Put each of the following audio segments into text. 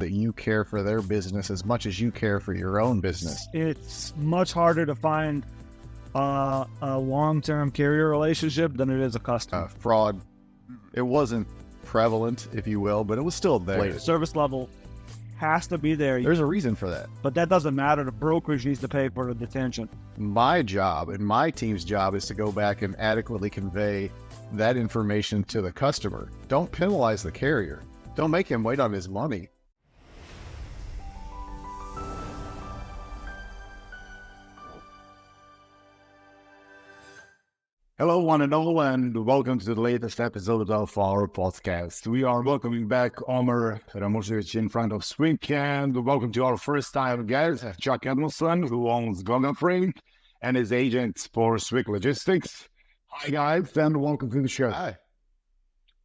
that you care for their business as much as you care for your own business. It's much harder to find a long-term carrier relationship than it is a customer. Fraud, it wasn't prevalent, if you will, but it was still there. Service level has to be there. There's a reason for that. But that doesn't matter. The brokerage needs to pay for the detention. My job and my team's job is to go back and adequately convey that information to the customer. Don't penalize the carrier. Don't make him wait on his money. Hello, one and all, and welcome to the latest episode of our podcast. We are welcoming back Omer Ramusevic in front of Swink, and welcome to our first-time guest, Chuck Edmondson, who owns Goga Freight and is agent for Swink Logistics. Hi, guys, and welcome to the show. Hi.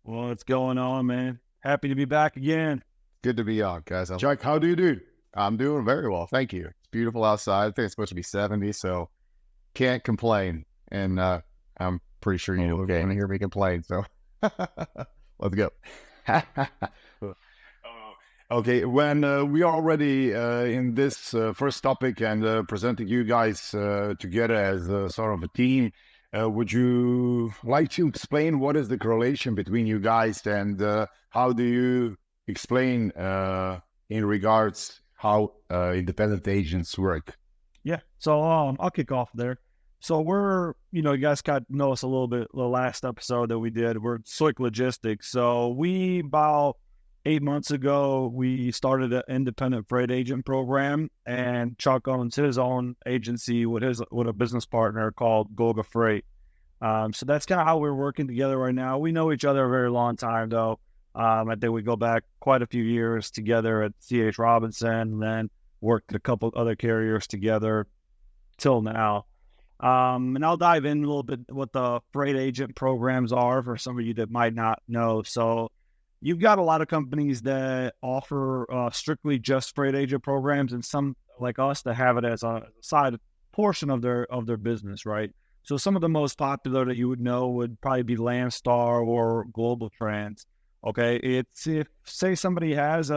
What's going on, man? Happy to be back again. Good to be on, guys. Chuck, how do you do? I'm doing very well, thank you. It's beautiful outside. I think it's supposed to be 70, so can't complain. And I'm pretty sure you don't hear me complain, so let's go. Okay, when we are already in this first topic and presenting you guys together as sort of a team, would you like to explain what is the correlation between you guys and how do you explain in regards how independent agents work? Yeah, so I'll kick off there. So we're, you guys got to know us a little bit, the last episode that we did, we're Swink Logistics. So we, about 8 months ago, we started an independent freight agent program, and Chuck owns his own agency with a business partner called Goga Freight. So that's kind of how we're working together right now. We know each other a very long time, though. I think we go back quite a few years together at C.H. Robinson, and then worked at a couple other carriers together till now. And I'll dive in a little bit what the freight agent programs are for some of you that might not know. So you've got a lot of companies that offer strictly just freight agent programs, and some like us that have it as a side portion of their business, right? So some of the most popular that you would know would probably be Landstar or Global Trans. Okay, it's if say somebody has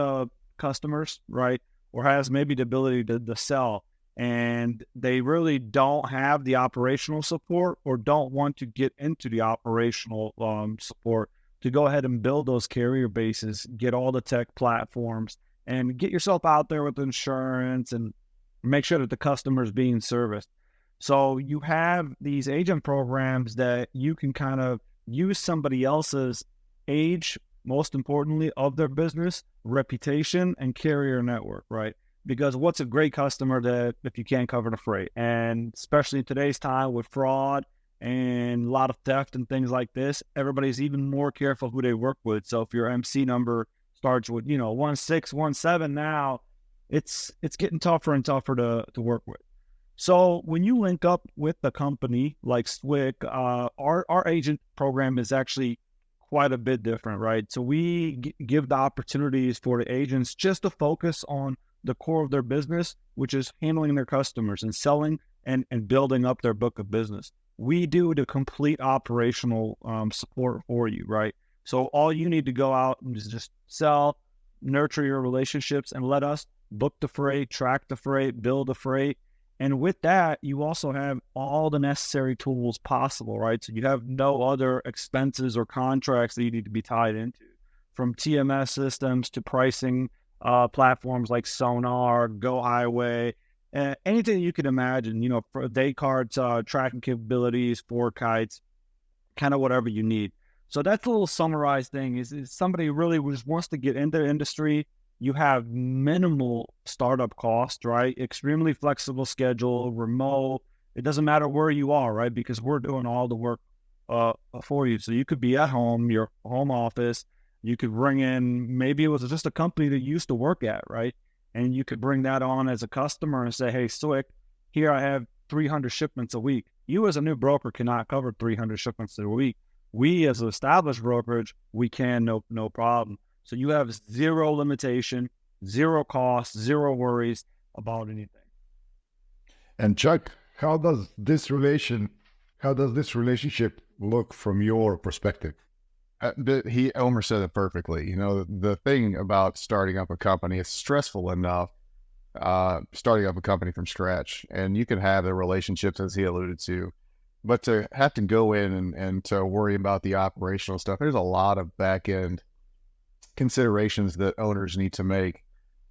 customers, right, or has maybe the ability to sell, and they really don't have the operational support or don't want to get into the operational support to go ahead and build those carrier bases, get all the tech platforms, and get yourself out there with insurance and make sure that the customer is being serviced. So you have these agent programs that you can kind of use somebody else's age, most importantly, of their business, reputation, and carrier network, right? Because what's a great customer that if you can't cover the freight? And especially in today's time with fraud and a lot of theft and things like this, everybody's even more careful who they work with. So if your MC number starts with, 1617 now, it's getting tougher and tougher to work with. So when you link up with a company like Swink, our agent program is actually quite a bit different, right? So we give the opportunities for the agents just to focus on the core of their business, which is handling their customers and selling and building up their book of business. We do the complete operational support for you, right? So all you need to go out and just sell, nurture your relationships, and let us book the freight, track the freight, build the freight. And with that, you also have all the necessary tools possible, right? So you have no other expenses or contracts that you need to be tied into, from TMS systems to pricing platforms like Sonar, Go Highway, anything you could imagine, for day cards, tracking capabilities, for kites, kind of whatever you need. So that's a little summarized thing is somebody really just wants to get into the industry. You have minimal startup cost, right? Extremely flexible schedule, remote. It doesn't matter where you are, right? Because we're doing all the work for you. So you could be at home, your home office. You could bring in, maybe it was just a company that you used to work at, right? And you could bring that on as a customer and say, hey, Swink, here I have 300 shipments a week. You as a new broker cannot cover 300 shipments a week. We as an established brokerage, we can, no problem. So you have zero limitation, zero cost, zero worries about anything. And Chuck, how does this relationship look from your perspective? Omer said it perfectly. The thing about starting up a company, it's stressful enough, starting up a company from scratch, and you can have the relationships as he alluded to, but to have to go in and to worry about the operational stuff, there's a lot of back end considerations that owners need to make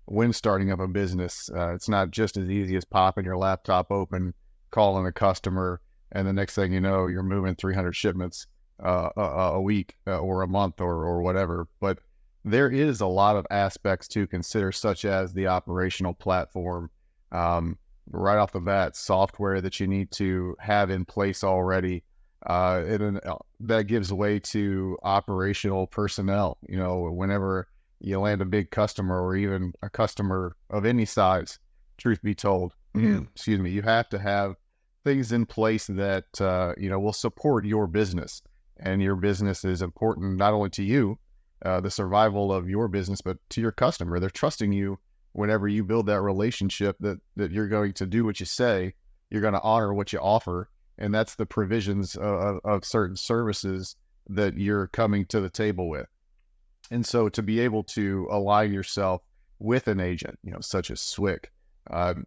when starting up a business. It's not just as easy as popping your laptop open, calling a customer, and the next thing you know, you're moving 300 shipments a week or a month or whatever. But there is a lot of aspects to consider, such as the operational platform. Right off the bat, software that you need to have in place already. That gives way to operational personnel. Whenever you land a big customer or even a customer of any size, truth be told, excuse me, you have to have things in place that, will support your business. And your business is important not only to you, the survival of your business, but to your customer. They're trusting you whenever you build that relationship that you're going to do what you say, you're going to honor what you offer. And that's the provisions of certain services that you're coming to the table with. And so to be able to align yourself with an agent, such as SWIC,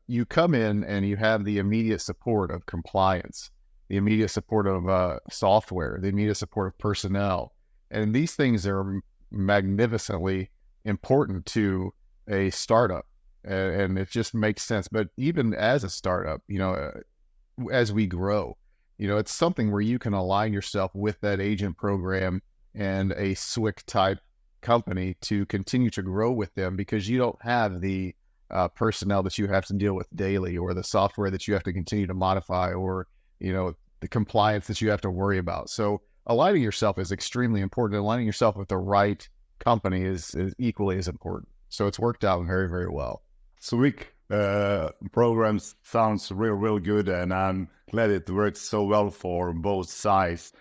you come in and you have the immediate support of compliance, the immediate support of software, the immediate support of personnel. And these things are magnificently important to a startup. And it just makes sense. But even as a startup, as we grow, it's something where you can align yourself with that agent program and a SWIC type company to continue to grow with them, because you don't have the personnel that you have to deal with daily, or the software that you have to continue to modify, or, the compliance that you have to worry about. So aligning yourself is extremely important. Aligning yourself with the right company is equally as important. So it's worked out very, very well. SWIC programs sounds real good, and I'm glad it works so well for both sides.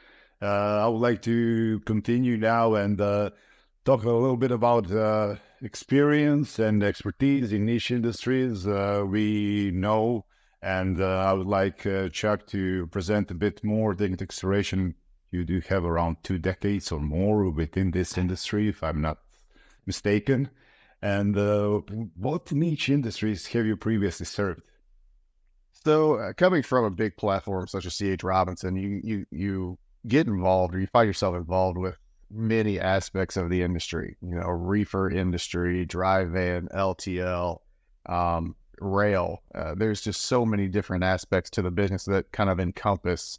I would like to continue now and talk a little bit about experience and expertise in niche industries we know. And I would like Chuck to present a bit more the exploration. You do have around 2 decades or more within this industry, if I'm not mistaken. And what niche industries have you previously served? So coming from a big platform such as C.H. Robinson, you get involved, or you find yourself involved with many aspects of the industry, reefer industry, dry van, LTL, rail. There's just so many different aspects to the business that kind of encompass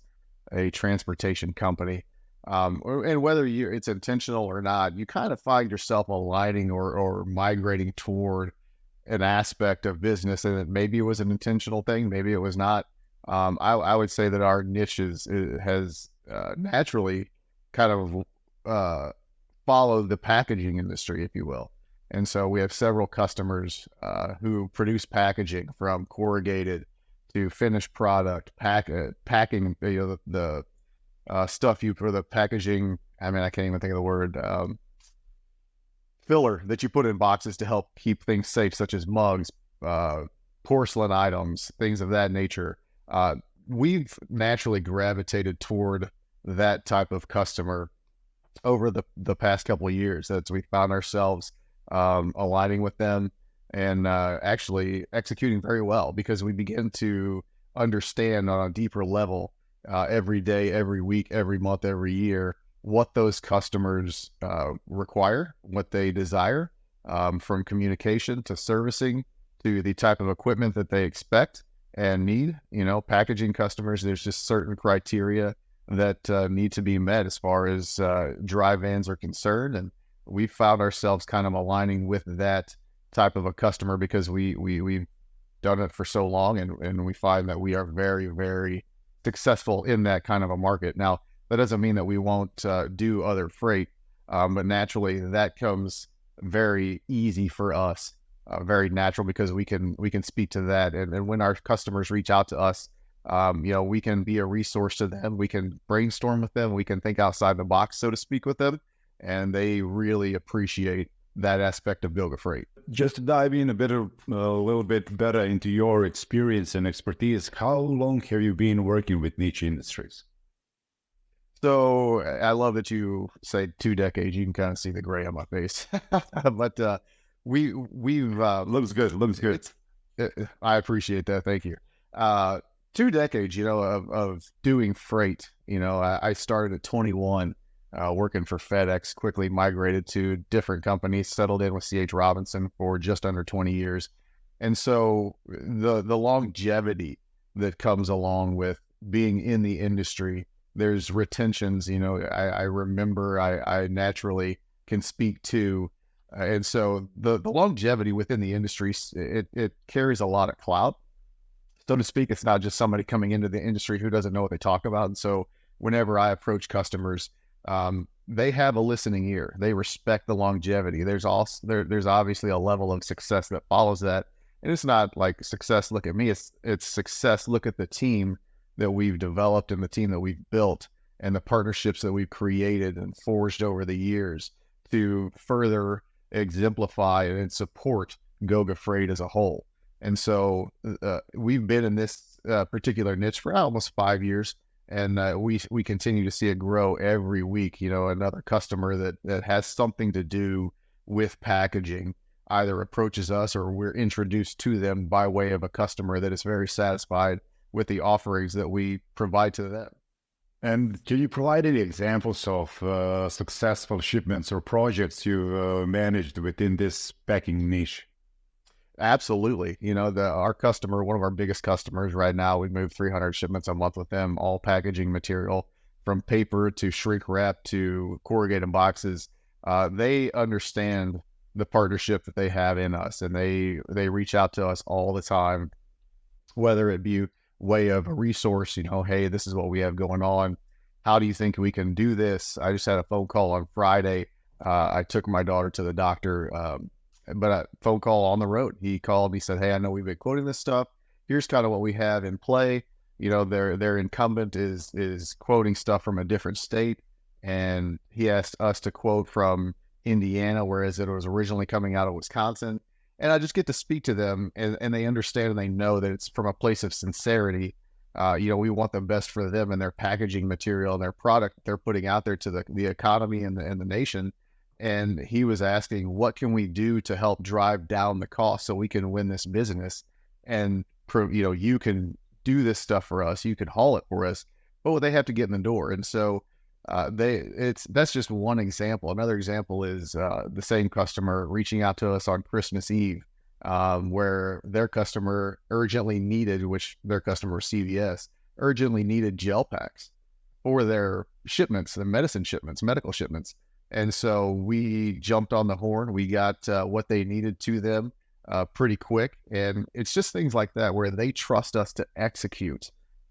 a transportation company. And whether it's intentional or not, you kind of find yourself aligning or migrating toward an aspect of business, and maybe it was an intentional thing, maybe it was not. I would say that our niche has naturally kind of followed the packaging industry, if you will. And so we have several customers who produce packaging, from corrugated to finished product, packing, the stuff you for the packaging. I mean, I can't even think of the word, filler that you put in boxes to help keep things safe, such as mugs, porcelain items, things of that nature. We've naturally gravitated toward that type of customer over the past couple of years, as we found ourselves aligning with them and actually executing very well, because we begin to understand on a deeper level every day, every week, every month, every year, what those customers require, what they desire, from communication to servicing to the type of equipment that they expect and need. Packaging customers, there's just certain criteria that need to be met as far as dry vans are concerned. And we found ourselves kind of aligning with that type of a customer because we've done it for so long, and we find that we are very, very successful in that kind of a market. Now, that doesn't mean that we won't do other freight, but naturally that comes very easy for us, very natural, because we can speak to that. And when our customers reach out to us, we can be a resource to them. We can brainstorm with them. We can think outside the box, so to speak, with them. And they really appreciate that aspect of Bilga Freight. Just to dive in a little bit better into your experience and expertise, how long have you been working with niche industries? So I love that you say 2 decades. You can kind of see the gray on my face, but we've Looks good. Looks good. I appreciate that. Thank you. 2 decades, of doing freight. I started at 21, working for FedEx, quickly migrated to different companies, settled in with C.H. Robinson for just under 20 years. And so the longevity that comes along with being in the industry, there's retentions, I remember I naturally can speak to. And so the longevity within the industry, it carries a lot of clout, so to speak. It's not just somebody coming into the industry who doesn't know what they talk about. And so whenever I approach customers, they have a listening ear. They respect the longevity. There's obviously a level of success that follows that. And it's not like success, look at me. It's success, look at the team that we've developed and the team that we've built and the partnerships that we've created and forged over the years to further exemplify and support Goga Freight as a whole. And so we've been in this particular niche for almost 5 years, and we continue to see it grow every week. Another customer that has something to do with packaging either approaches us or we're introduced to them by way of a customer that is very satisfied with the offerings that we provide to them. And can you provide any examples of successful shipments or projects you managed within this packing niche? Absolutely. Our customer, one of our biggest customers right now, we move 300 shipments a month with them, all packaging material from paper to shrink wrap to corrugated boxes. They understand the partnership that they have in us, and they reach out to us all the time, whether it be way of a resource, hey, this is what we have going on. How do you think we can do this? I just had a phone call on Friday. I took my daughter to the doctor, but a phone call on the road. He called me, said, hey, I know we've been quoting this stuff. Here's kind of what we have in play. Their incumbent is quoting stuff from a different state, and he asked us to quote from Indiana, whereas it was originally coming out of Wisconsin. And I just get to speak to them, and they understand and they know that it's from a place of sincerity. We want the best for them and their packaging material and their product they're putting out there to the economy and the nation. And he was asking, what can we do to help drive down the cost so we can win this business? And, you can do this stuff for us. You can haul it for us, but they have to get in the door. And so that's just one example. Another example is the same customer reaching out to us on Christmas Eve, where their customer urgently needed, which their customer CVS urgently needed gel packs for their shipments, the medicine shipments, medical shipments. And so we jumped on the horn. We got what they needed to them pretty quick. And it's just things like that where they trust us to execute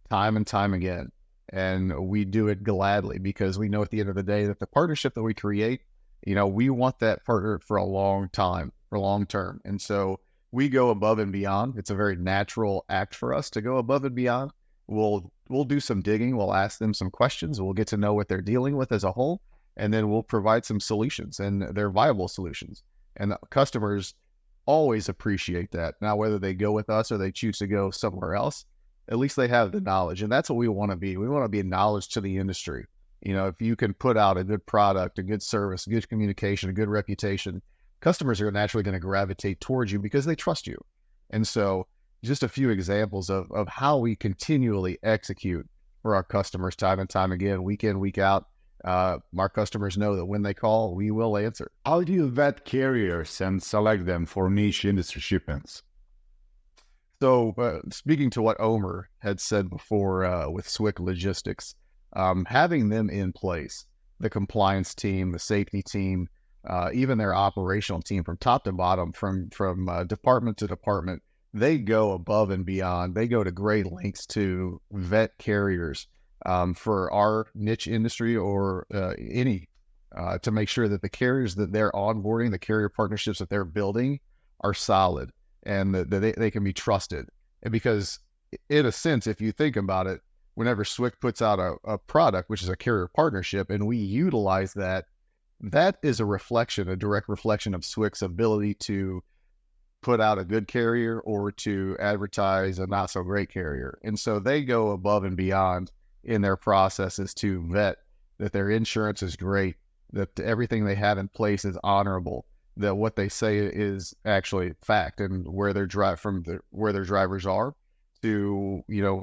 time and time again. And we do it gladly because we know at the end of the day that the partnership that we create, we want that partner for a long time, for long term. And so we go above and beyond. It's a very natural act for us to go above and beyond. We'll do some digging. We'll ask them some questions. We'll get to know what they're dealing with as a whole. And then we'll provide some solutions, and they're viable solutions. And the customers always appreciate that. Now, whether they go with us or they choose to go somewhere else, at least they have the knowledge. And that's what we want to be. We want to be a knowledge to the industry. If you can put out a good product, a good service, good communication, a good reputation, customers are naturally going to gravitate towards you because they trust you. And so just a few examples of how we continually execute for our customers time and time again, week in, week out. Our customers know that when they call, we will answer. How do you vet carriers and select them for niche industry shipments? So speaking to what Omer had said before with Swick Logistics, having them in place, the compliance team, the safety team, even their operational team from top to bottom, from department to department, they go above and beyond. They go to great lengths to vet carriers for our niche industry or any to make sure that the carriers that they're onboarding, the carrier partnerships that they're building are solid and that they can be trusted. And because in a sense, if you think about it, whenever Swick puts out a product, which is a carrier partnership, and we utilize that, that is a direct reflection of Swick's ability to put out a good carrier or to advertise a not so great carrier. And so they go above and beyond in their processes to vet that their insurance is great, that everything they have in place is honorable, that what they say is actually fact, and where their where their drivers are to,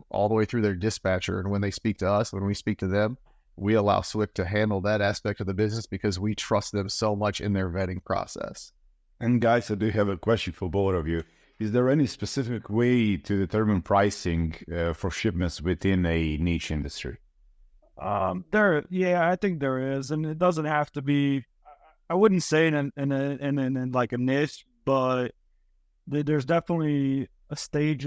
all the way through their dispatcher. And when they speak to us, when we speak to them, we allow Swick to handle that aspect of the business because we trust them so much in their vetting process. And guys, I do have a question for both of you. Is there any specific way to determine pricing for shipments within a niche industry? I think there is, and it doesn't have to be. I wouldn't say in like a niche, but there's definitely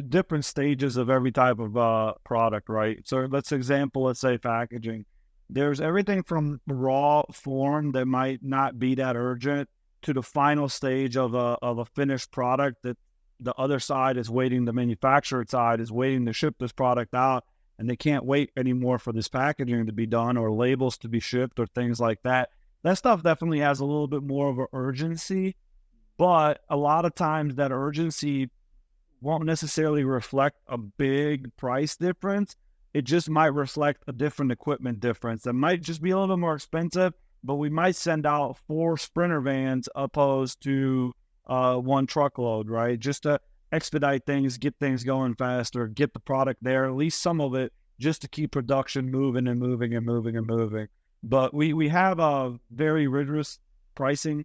different stages of every type of product, right? So let's say packaging. There's everything from raw form that might not be that urgent to the final stage of a finished product that the other side is waiting, the manufacturer side is waiting to ship this product out, and they can't wait anymore for this packaging to be done or labels to be shipped or things like that. That stuff definitely has a little bit more of an urgency, but a lot of times that urgency won't necessarily reflect a big price difference. It just might reflect a different equipment difference. It might just be a little more expensive, but we might send out 4 Sprinter vans opposed to 1 truckload, right? Just to expedite things, get things going faster, get the product there, at least some of it, just to keep production moving and moving and moving and moving. But we have a very rigorous pricing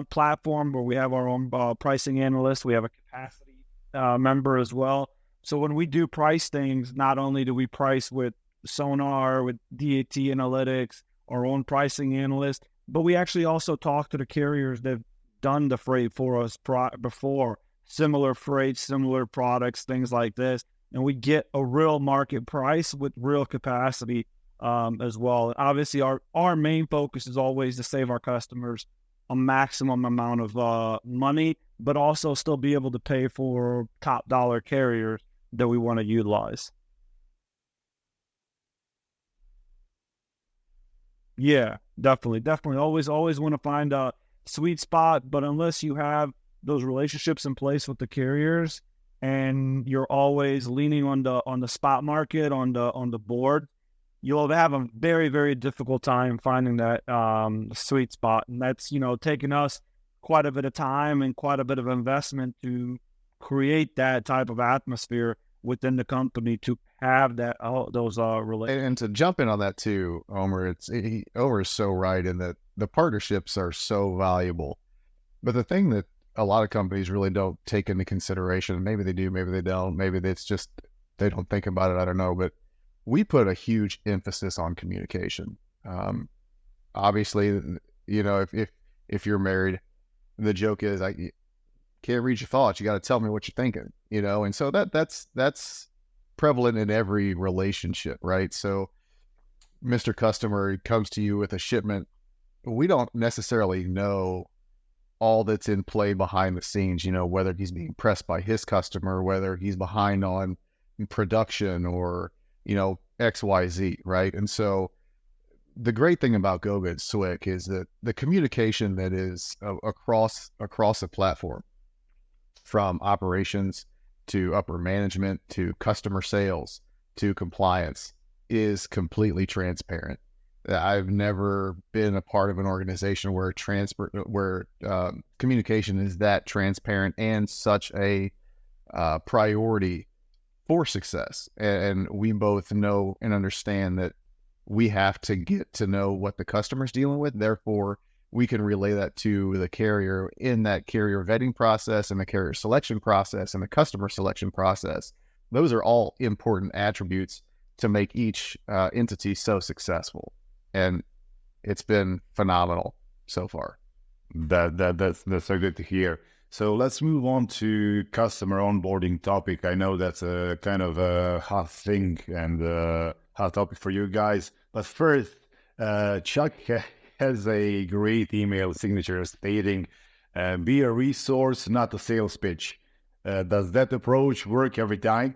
platform where we have our own pricing analyst. We have a capacity member as well. So when we do price things, not only do we price with Sonar, with DAT Analytics, our own pricing analyst, but we actually also talk to the carriers that have done the freight for us before, similar freight, similar products, things like this. And we get a real market price with real capacity as well. Obviously, our main focus is always to save our customers a maximum amount of money, but also still be able to pay for top dollar carriers that we want to utilize. Yeah, definitely. Always want to find a sweet spot, but unless you have those relationships in place with the carriers and you're always leaning on the spot market, on the board, you'll have a very, very difficult time finding that sweet spot. And that's, taking us quite a bit of time and quite a bit of investment to create that type of atmosphere within the company to have those relationships. And to jump in on that too, Omer, Omer is so right in that the partnerships are so valuable. But the thing that a lot of companies really don't take into consideration, maybe they do, maybe they don't, maybe it's just they don't think about it, I don't know, but we put a huge emphasis on communication. Obviously, if you're married, the joke is I can't read your thoughts. You got to tell me what you're thinking, and so that's prevalent in every relationship, right? So Mr. Customer comes to you with a shipment. We don't necessarily know all that's in play behind the scenes, whether he's being pressed by his customer, whether he's behind on production or, XYZ, right? And so the great thing about Goga and Swick is that the communication that is across the platform, from operations to upper management to customer sales to compliance, is completely transparent. I've never been a part of an organization where communication is that transparent and such a priority for success. And we both know and understand that we have to get to know what the customer's dealing with. Therefore, we can relay that to the carrier in that carrier vetting process and the carrier selection process and the customer selection process. Those are all important attributes to make each entity so successful. And it's been phenomenal so far. That's so good to hear. So let's move on to customer onboarding topic. I know that's a kind of a hot thing and a hot topic for you guys. But first, Chuck has a great email signature stating, be a resource, not a sales pitch. Does that approach work every time?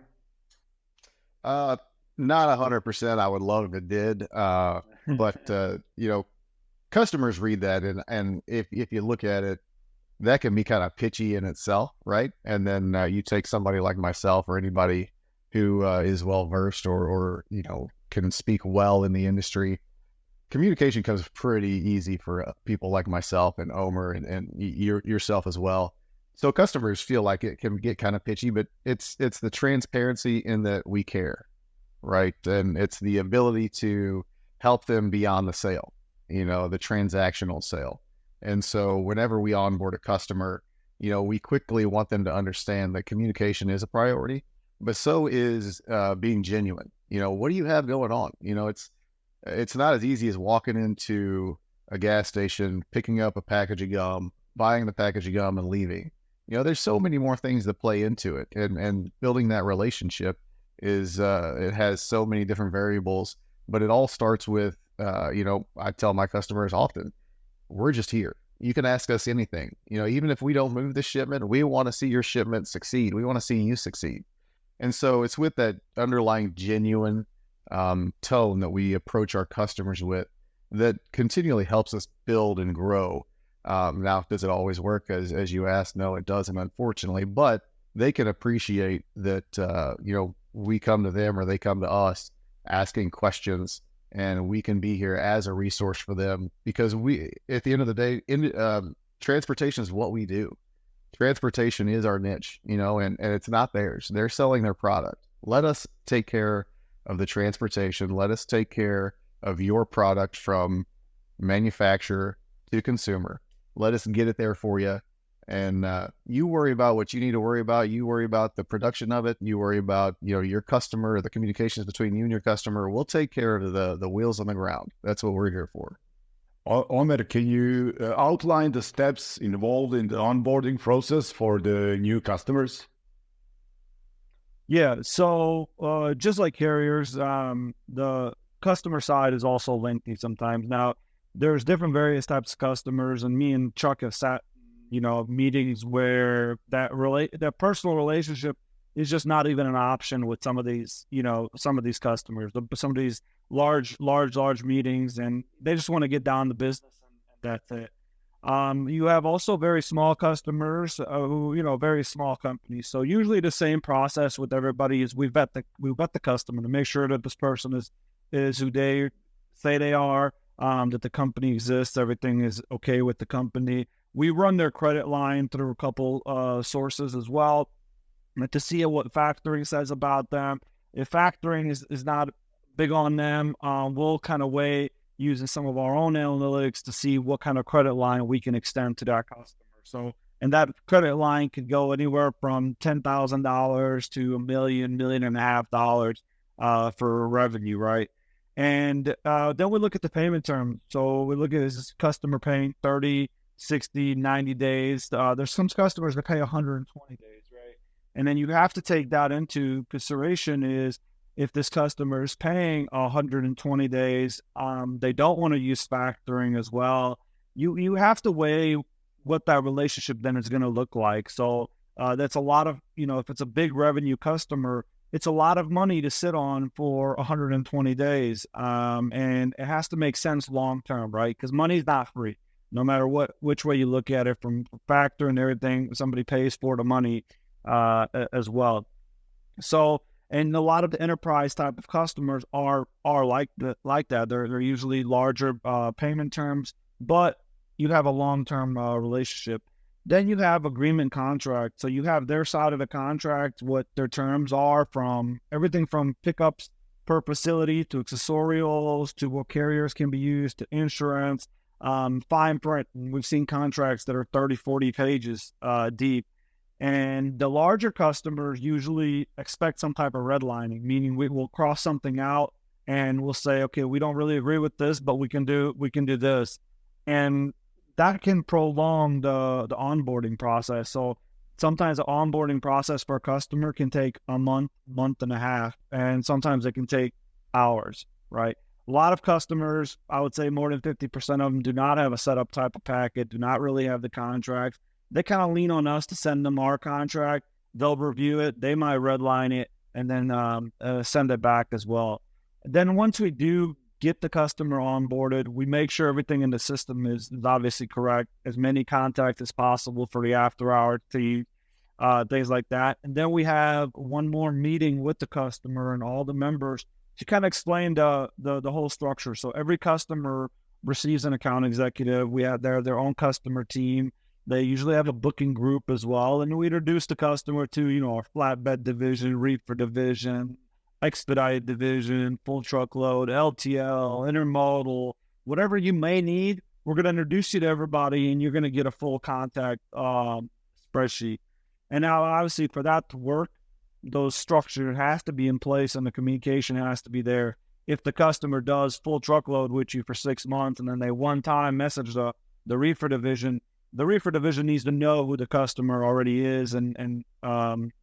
Not 100%. I would love if it did. But, customers read that. And if you look at it, that can be kind of pitchy in itself, right? And then you take somebody like myself or anybody who is well-versed or can speak well in the industry. communication comes pretty easy for people like myself and Omer and yourself as well. So customers feel like it can get kind of pitchy, but it's the transparency in that we care, right? And it's the ability to help them beyond the sale, the transactional sale. And so whenever we onboard a customer, we quickly want them to understand that communication is a priority, but so is being genuine. What do you have going on? It's not as easy as walking into a gas station, picking up a package of gum, buying the package of gum and leaving. There's so many more things that play into it, and building that relationship is it has so many different variables, but it all starts with I tell my customers often, we're just here. You can ask us anything. Even if we don't move the shipment, we want to see your shipment succeed. We want to see you succeed. And so it's with that underlying genuine tone that we approach our customers with that continually helps us build and grow. Now, does it always work as you asked? No, it doesn't, unfortunately, but they can appreciate that, we come to them or they come to us asking questions, and we can be here as a resource for them because at the end of the day, transportation is what we do. Transportation is our niche, and it's not theirs. They're selling their product. Let us take care of the transportation. Let us take care of your product from manufacturer to consumer. Let us get it there for you. And you worry about what you need to worry about. You worry about the production of it. You worry about, your customer, the communications between you and your customer. We'll take care of the wheels on the ground. That's what we're here for. Omer, can you outline the steps involved in the onboarding process for the new customers? Yeah, so just like carriers, the customer side is also lengthy sometimes. Now, there's different various types of customers, and me and Chuck have sat, meetings where that personal relationship is just not even an option with some of these customers, some of these large meetings, and they just want to get down to business, and that's it. You have also very small customers who, very small companies. So usually the same process with everybody is we vet the customer to make sure that this person is who they say they are, that the company exists, everything is okay with the company. We run their credit line through a couple sources as well to see what factoring says about them. If factoring is not big on them, we'll kind of weigh using some of our own analytics to see what kind of credit line we can extend to that customer. So, and that credit line could go anywhere from $10,000 to $1 million, $1.5 million for revenue, right? And then we look at the payment term. So we look at this customer paying 30, 60, 90 days. There's some customers that pay 120 days, right? And then you have to take that into consideration is if this customer is paying 120 days, they don't want to use factoring as well. You have to weigh what that relationship then is going to look like. So that's a lot of, if it's a big revenue customer, it's a lot of money to sit on for 120 days. And it has to make sense long-term, right? Because money's not free. No matter which way you look at it, from factor and everything, somebody pays for the money as well. So, and a lot of the enterprise type of customers are like that. They're usually larger payment terms, but you have a long-term relationship. Then you have agreement contract. So you have their side of the contract, what their terms are, from everything from pickups per facility to accessorials to what carriers can be used to insurance. Fine print. We've seen contracts that are 30, 40 pages deep. And the larger customers usually expect some type of redlining, meaning we will cross something out and we'll say, okay, we don't really agree with this, but we can do this. And that can prolong the onboarding process. So sometimes the onboarding process for a customer can take a month and a half, and sometimes it can take hours, right? A lot of customers, I would say more than 50% of them, do not have a setup type of packet, do not really have the contract. They kind of lean on us to send them our contract. They'll review it. They might redline it and then send it back as well. Then once we do get the customer onboarded, we make sure everything in the system is obviously correct, as many contacts as possible for the after-hour team, things like that. And then we have one more meeting with the customer and all the members to kind of explain the whole structure. So every customer receives an account executive. We have their own customer team. They usually have a booking group as well. And we introduce the customer to, our flatbed division, reefer division, expedited division, full truckload, LTL, intermodal, whatever you may need. We're going to introduce you to everybody, and you're going to get a full contact spreadsheet. And now, obviously, for that to work, those structures has to be in place and the communication has to be there. If the customer does full truckload with you for 6 months and then they one time message the reefer division, the reefer division needs to know who the customer already is and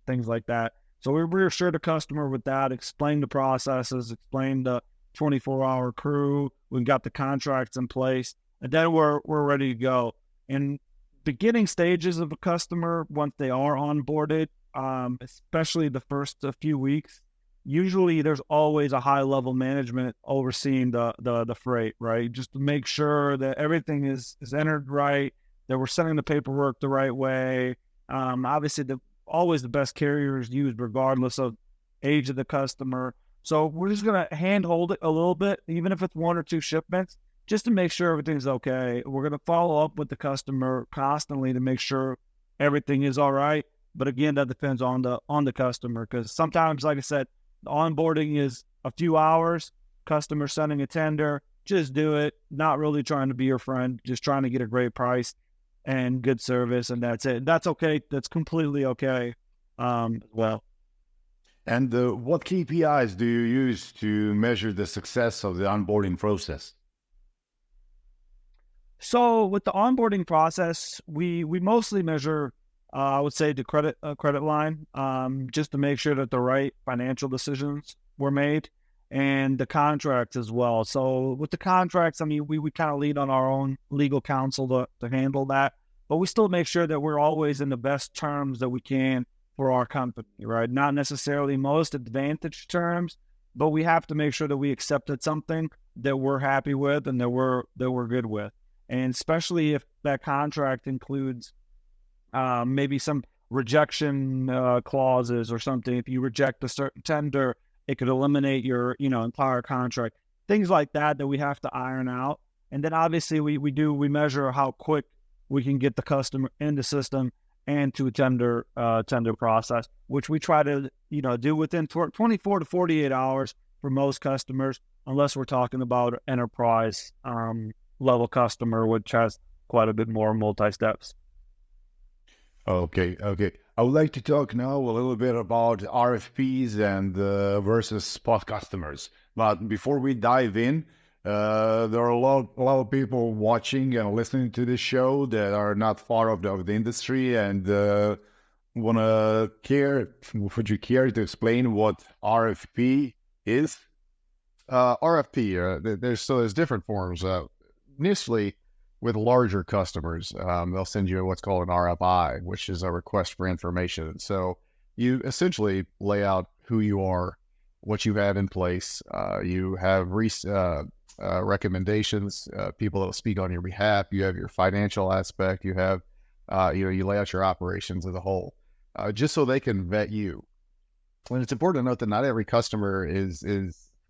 things like that. So we reassure the customer with that, explain the processes, explain the 24-hour crew. We've got the contracts in place, and then we're ready to go. In beginning stages of a customer, once they are onboarded, especially the first few weeks, usually there's always a high-level management overseeing the freight, right? Just to make sure that everything is entered right, that we're sending the paperwork the right way. Obviously, always the best carrier is used regardless of age of the customer. So we're just going to handhold it a little bit, even if it's 1 or 2 shipments, just to make sure everything's okay. We're going to follow up with the customer constantly to make sure everything is all right. But again, that depends on the customer, because sometimes, like I said, the onboarding is a few hours, customer sending a tender, just do it, not really trying to be your friend, just trying to get a great price and good service, and that's it. That's okay. That's completely okay. Well. And what KPIs do you use to measure the success of the onboarding process? So with the onboarding process, we mostly measure, I would say, the credit line, just to make sure that the right financial decisions were made, and the contracts as well. So with the contracts, I mean, we kind of lean on our own legal counsel to handle that, but we still make sure that we're always in the best terms that we can for our company, right? Not necessarily most advantaged terms, but we have to make sure that we accepted something that we're happy with and that we're good with. And especially if that contract includes maybe some rejection clauses or something. If you reject a certain tender, it could eliminate your entire contract. Things like that we have to iron out. And then obviously we measure how quick we can get the customer in the system and to a tender process, which we try to do within 24 to 48 hours for most customers, unless we're talking about enterprise level customer, which has quite a bit more multi-steps. Okay. I would like to talk now a little bit about RFPs and versus spot customers. But before we dive in, there are a lot of people watching and listening to this show that are not far of the industry and would you care to explain what RFP is? RFP, there's different forms. Initially, with larger customers, they'll send you what's called an RFI, which is a request for information. So you essentially lay out who you are, what you have in place. You have recommendations, people that will speak on your behalf. You have your financial aspect. You have, you lay out your operations as a whole, just so they can vet you. And it's important to note that not every customer is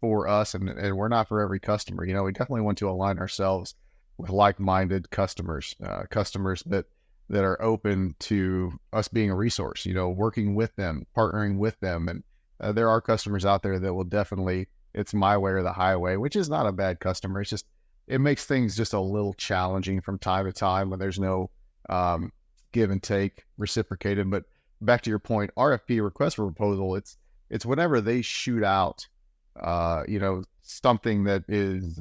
for us, and we're not for every customer. We definitely want to align ourselves with like-minded customers, customers that are open to us being a resource, working with them, partnering with them. And there are customers out there that will definitely, it's my way or the highway, which is not a bad customer. It's just, it makes things just a little challenging from time to time when there's no give and take reciprocated. But back to your point, RFP, request for proposal, it's whenever they shoot out, something that is,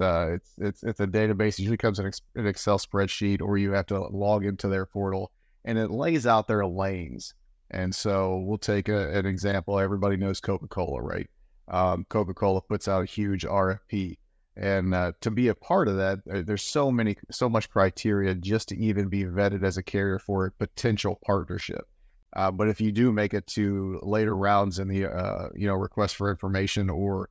it's a database. It usually comes in an Excel spreadsheet, or you have to log into their portal, and it lays out their lanes. And so we'll take an example. Everybody knows Coca-Cola, right? Coca-Cola puts out a huge RFP, and to be a part of that, there's so much criteria just to even be vetted as a carrier for a potential partnership. But if you do make it to later rounds in the request for information, or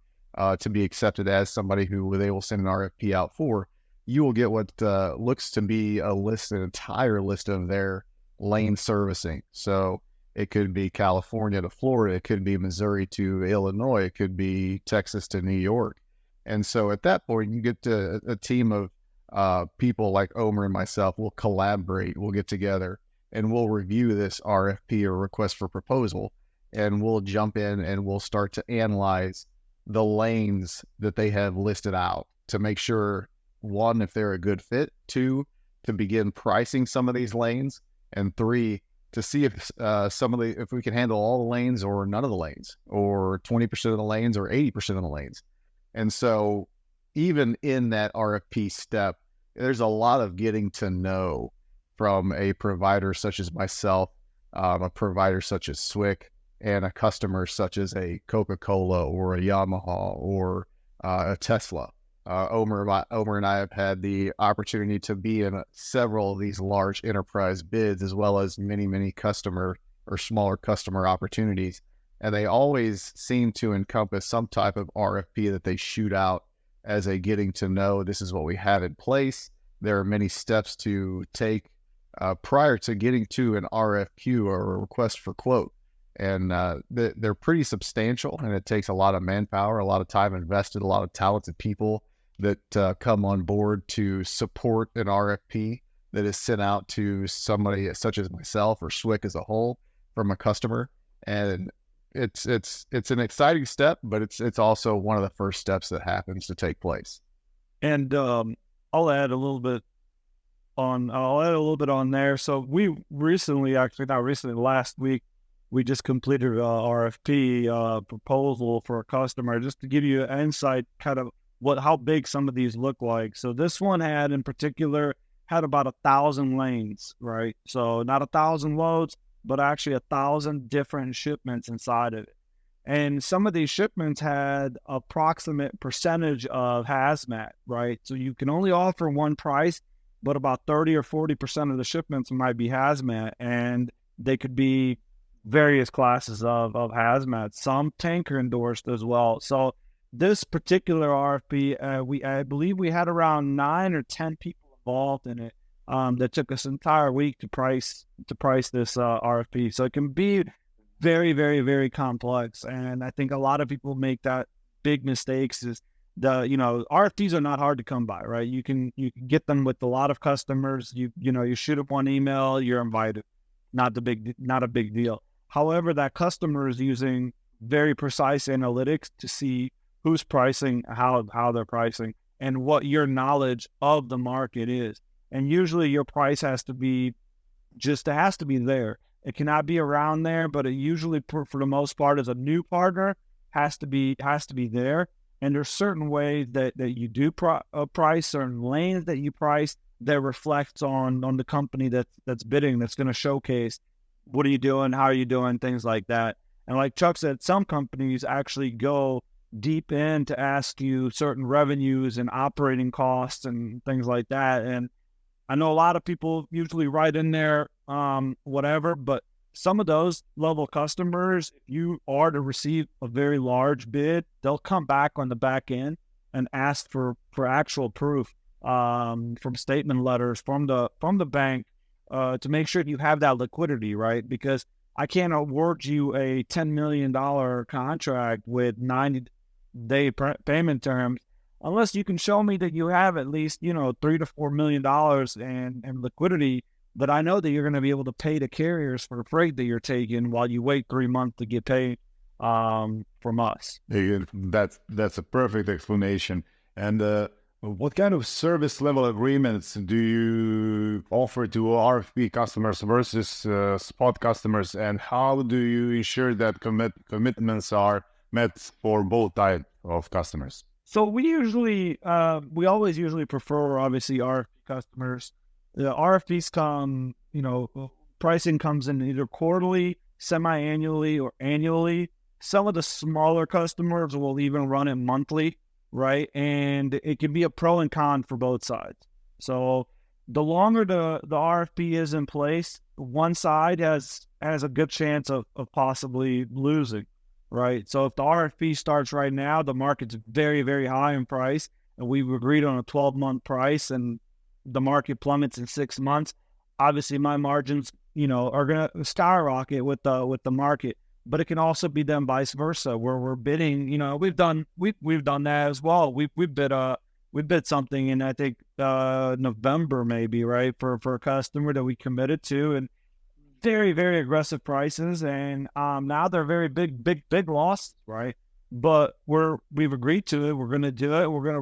to be accepted as somebody who they will send an RFP out for, you will get what looks to be an entire list of their lane servicing. So It could be California to Florida. It could be Missouri to Illinois. It could be Texas to New York. And so at that point, you get to a team of people like Omer and myself. Will collaborate. We'll get together and we'll review this RFP or request for proposal, and we'll jump in and we'll start to analyze the lanes that they have listed out to make sure, one, if they're a good fit, two, to begin pricing some of these lanes, and three, to see if if we can handle all the lanes or none of the lanes, or 20% of the lanes or 80% of the lanes. And so even in that RFP step, there's a lot of getting to know from a provider such as myself, a provider such as Swick, and a customer such as a Coca-Cola or a Yamaha or a Tesla. Omer and I have had the opportunity to be in several of these large enterprise bids, as well as many, many customer or smaller customer opportunities. And they always seem to encompass some type of RFP that they shoot out as a getting to know. This is what we have in place. There are many steps to take prior to getting to an RFQ or a request for quote. And they're pretty substantial, and it takes a lot of manpower, a lot of time invested, a lot of talented people that come on board to support an RFP that is sent out to somebody such as myself or Swick as a whole from a customer. And it's an exciting step, but it's also one of the first steps that happens to take place. And I'll add a little bit on there. So we last week, we just completed a RFP proposal for a customer, just to give you an insight kind of how big some of these look like. So this one in particular had about 1,000 lanes, right? So not 1,000 loads, but actually 1,000 different shipments inside of it. And some of these shipments had approximate percentage of hazmat, right? So you can only offer one price, but about 30 or 40% of the shipments might be hazmat, and they could be various classes of hazmat, some tanker endorsed as well. So this particular RFP, I believe we had around 9 or 10 people involved in it. That took us an entire week to price this RFP. So it can be very, very, very complex. And I think a lot of people make that big mistakes. Is RFPs are not hard to come by, right? You can get them with a lot of customers. You shoot up one email, you're invited. Not a big deal. However, that customer is using very precise analytics to see who's pricing, how they're pricing, and what your knowledge of the market is. And usually your price has to be there. It cannot be around there, but it usually, for the most part, as a new partner, has to be there. And there's certain ways that you do price, certain lanes that you price that reflects on the company that's bidding, that's going to showcase what are you doing, how are you doing, things like that. And like Chuck said, some companies actually go deep in to ask you certain revenues and operating costs and things like that. And I know a lot of people usually write in there whatever, but some of those level customers, if you are to receive a very large bid, they'll come back on the back end and ask for actual proof from statement letters from the bank to make sure you have that liquidity, right? Because I can't award you a $10 million contract with 90-day payment terms unless you can show me that you have at least, $3 to $4 million in liquidity that I know that you're going to be able to pay the carriers for the freight that you're taking while you wait 3 months to get paid from us. That's a perfect explanation. And what kind of service level agreements do you offer to RFP customers versus spot customers, and how do you ensure that commitments are met for both types of customers? So we always prefer, obviously, RFP customers. The RFPs come, pricing comes in either quarterly, semi-annually, or annually. Some of the smaller customers will even run it monthly, right? And it can be a pro and con for both sides. So the longer the RFP is in place, one side has a good chance of possibly losing, right? So if the RFP starts right now, the market's very, very high in price, and we've agreed on a 12-month price, and the market plummets in 6 months, obviously my margins are going to skyrocket with the market. But it can also be them vice versa, where we're bidding. We've done that as well. We bid something in, I think, November maybe, right, for a customer that we committed to, and very, very aggressive prices, and now they're very big losses, right? But we've agreed to it. We're going to do it. We're going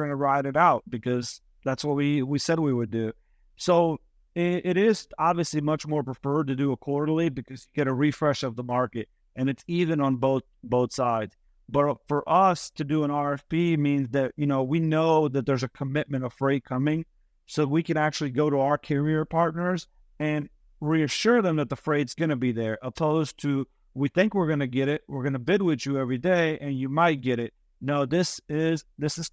to ride it out because that's what we said we would do. So it is obviously much more preferred to do a quarterly because you get a refresh of the market and it's even on both sides. But for us to do an RFP means that, we know that there's a commitment of freight coming, so we can actually go to our carrier partners and reassure them that the freight's going to be there, opposed to, we think we're going to get it, we're going to bid with you every day, and you might get it. No, this is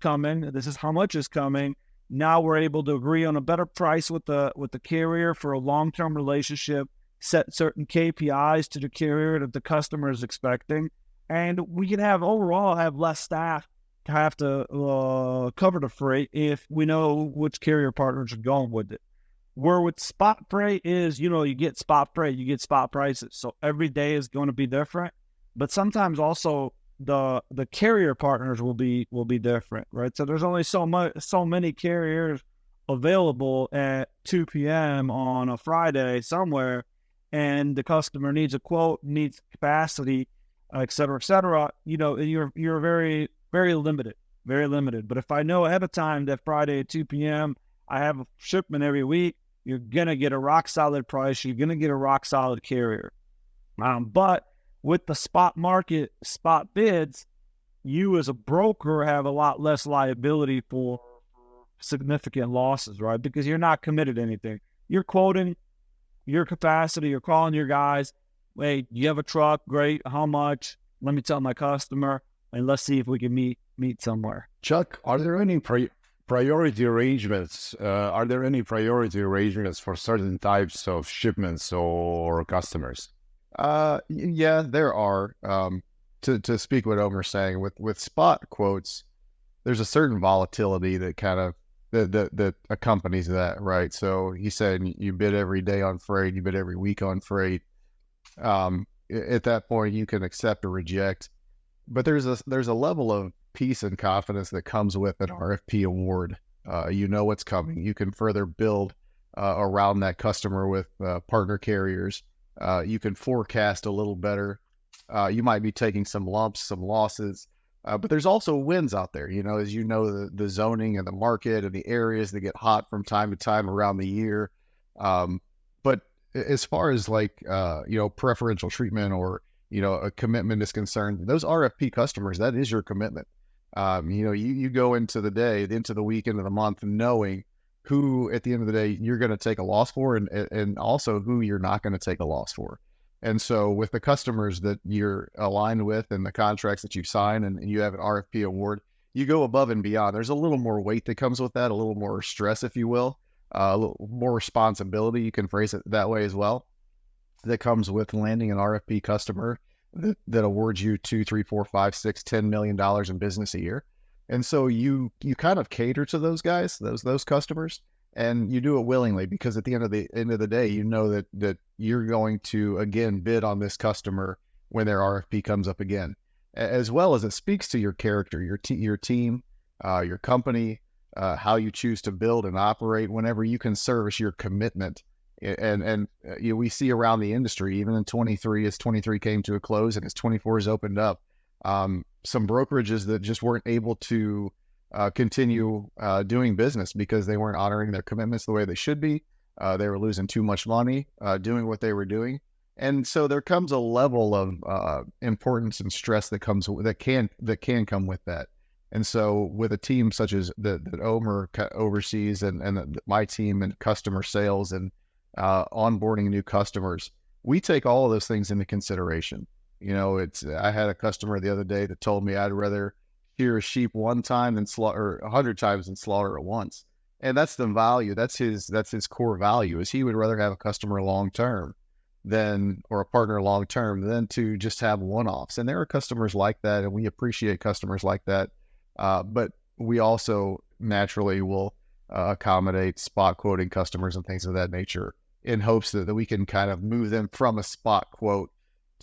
coming. This is how much is coming. Now we're able to agree on a better price with the carrier for a long-term relationship, set certain KPIs to the carrier that the customer is expecting, and we can have less staff to have to cover the freight if we know which carrier partners are going with it. Where with spot freight is, you get spot freight, you get spot prices. So every day is going to be different, but sometimes also the carrier partners will be different, right? So there's only so many carriers available at 2 p.m. on a Friday somewhere, and the customer needs a quote, needs capacity, et cetera, et cetera. You're very, very limited, very limited. But if I know ahead of time that Friday at 2 p.m. I have a shipment every week, you're going to get a rock solid price. You're going to get a rock solid carrier. But with the spot market, spot bids, you as a broker have a lot less liability for significant losses, right? Because you're not committed to anything. You're quoting your capacity. You're calling your guys. Hey, you have a truck? Great. How much? Let me tell my customer, and let's see if we can meet somewhere. Chuck, are there any priority arrangements? Are there any priority arrangements for certain types of shipments or customers? Yeah, there are. To speak what Omer's saying, with spot quotes, there's a certain volatility that kind of that accompanies that, right? So he said you bid every day on freight, you bid every week on freight. At that point, you can accept or reject, but there's a level of peace and confidence that comes with an RFP award. You know what's coming. You can further build around that customer with partner carriers. You can forecast a little better. You might be taking some lumps, some losses, but there's also wins out there. As you know, the zoning and the market and the areas that get hot from time to time around the year. But as far as preferential treatment or a commitment is concerned, those RFP customers, that is your commitment. You go into the day, into the week, into the month, knowing who at the end of the day you're going to take a loss for, and also who you're not going to take a loss for. And so with the customers that you're aligned with and the contracts that you sign and you have an RFP award, you go above and beyond. There's a little more weight that comes with that, a little more stress, if you will, a little more responsibility, you can phrase it that way as well, that comes with landing an RFP customer that awards you $2, $3, $4, $5, $6, $10 million in business a year. And so you kind of cater to those guys, those customers, and you do it willingly because at the end of the day, you know that you're going to again bid on this customer when their RFP comes up again, as well as it speaks to your character, your team, your company, how you choose to build and operate. Whenever you can service your commitment, and we see around the industry, even in 23, as 23 came to a close and as 24 has opened up, some brokerages that just weren't able to continue doing business because they weren't honoring their commitments the way they should be. They were losing too much money doing what they were doing. And so there comes a level of importance and stress that can come with that. And so with a team such as that Omer oversees and my team and customer sales and onboarding new customers, we take all of those things into consideration. I had a customer the other day that told me I'd rather shear a sheep one time than slaughter 100 times than slaughter it once. And that's the value. That's his core value, is he would rather have a customer long-term or a partner long-term than to just have one-offs. And there are customers like that, and we appreciate customers like that. But we also naturally will accommodate spot quoting customers and things of that nature in hopes that we can kind of move them from a spot quote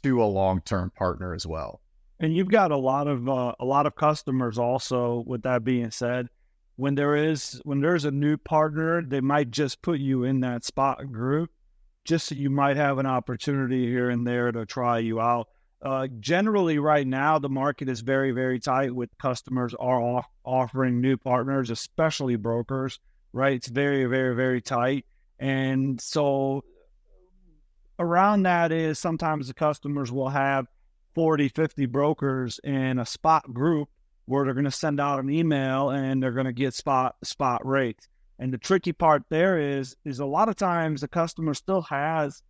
to a long-term partner as well. And you've got a lot of customers also. With that being said, when there's a new partner, they might just put you in that spot group, just so you might have an opportunity here and there to try you out. Generally, right now, the market is very, very tight with customers are offering new partners, especially brokers, right? It's very, very, very tight. And so around that is sometimes the customers will have 40, 50 brokers in a spot group where they're going to send out an email and they're going to get spot rates. And the tricky part there is a lot of times the customer still has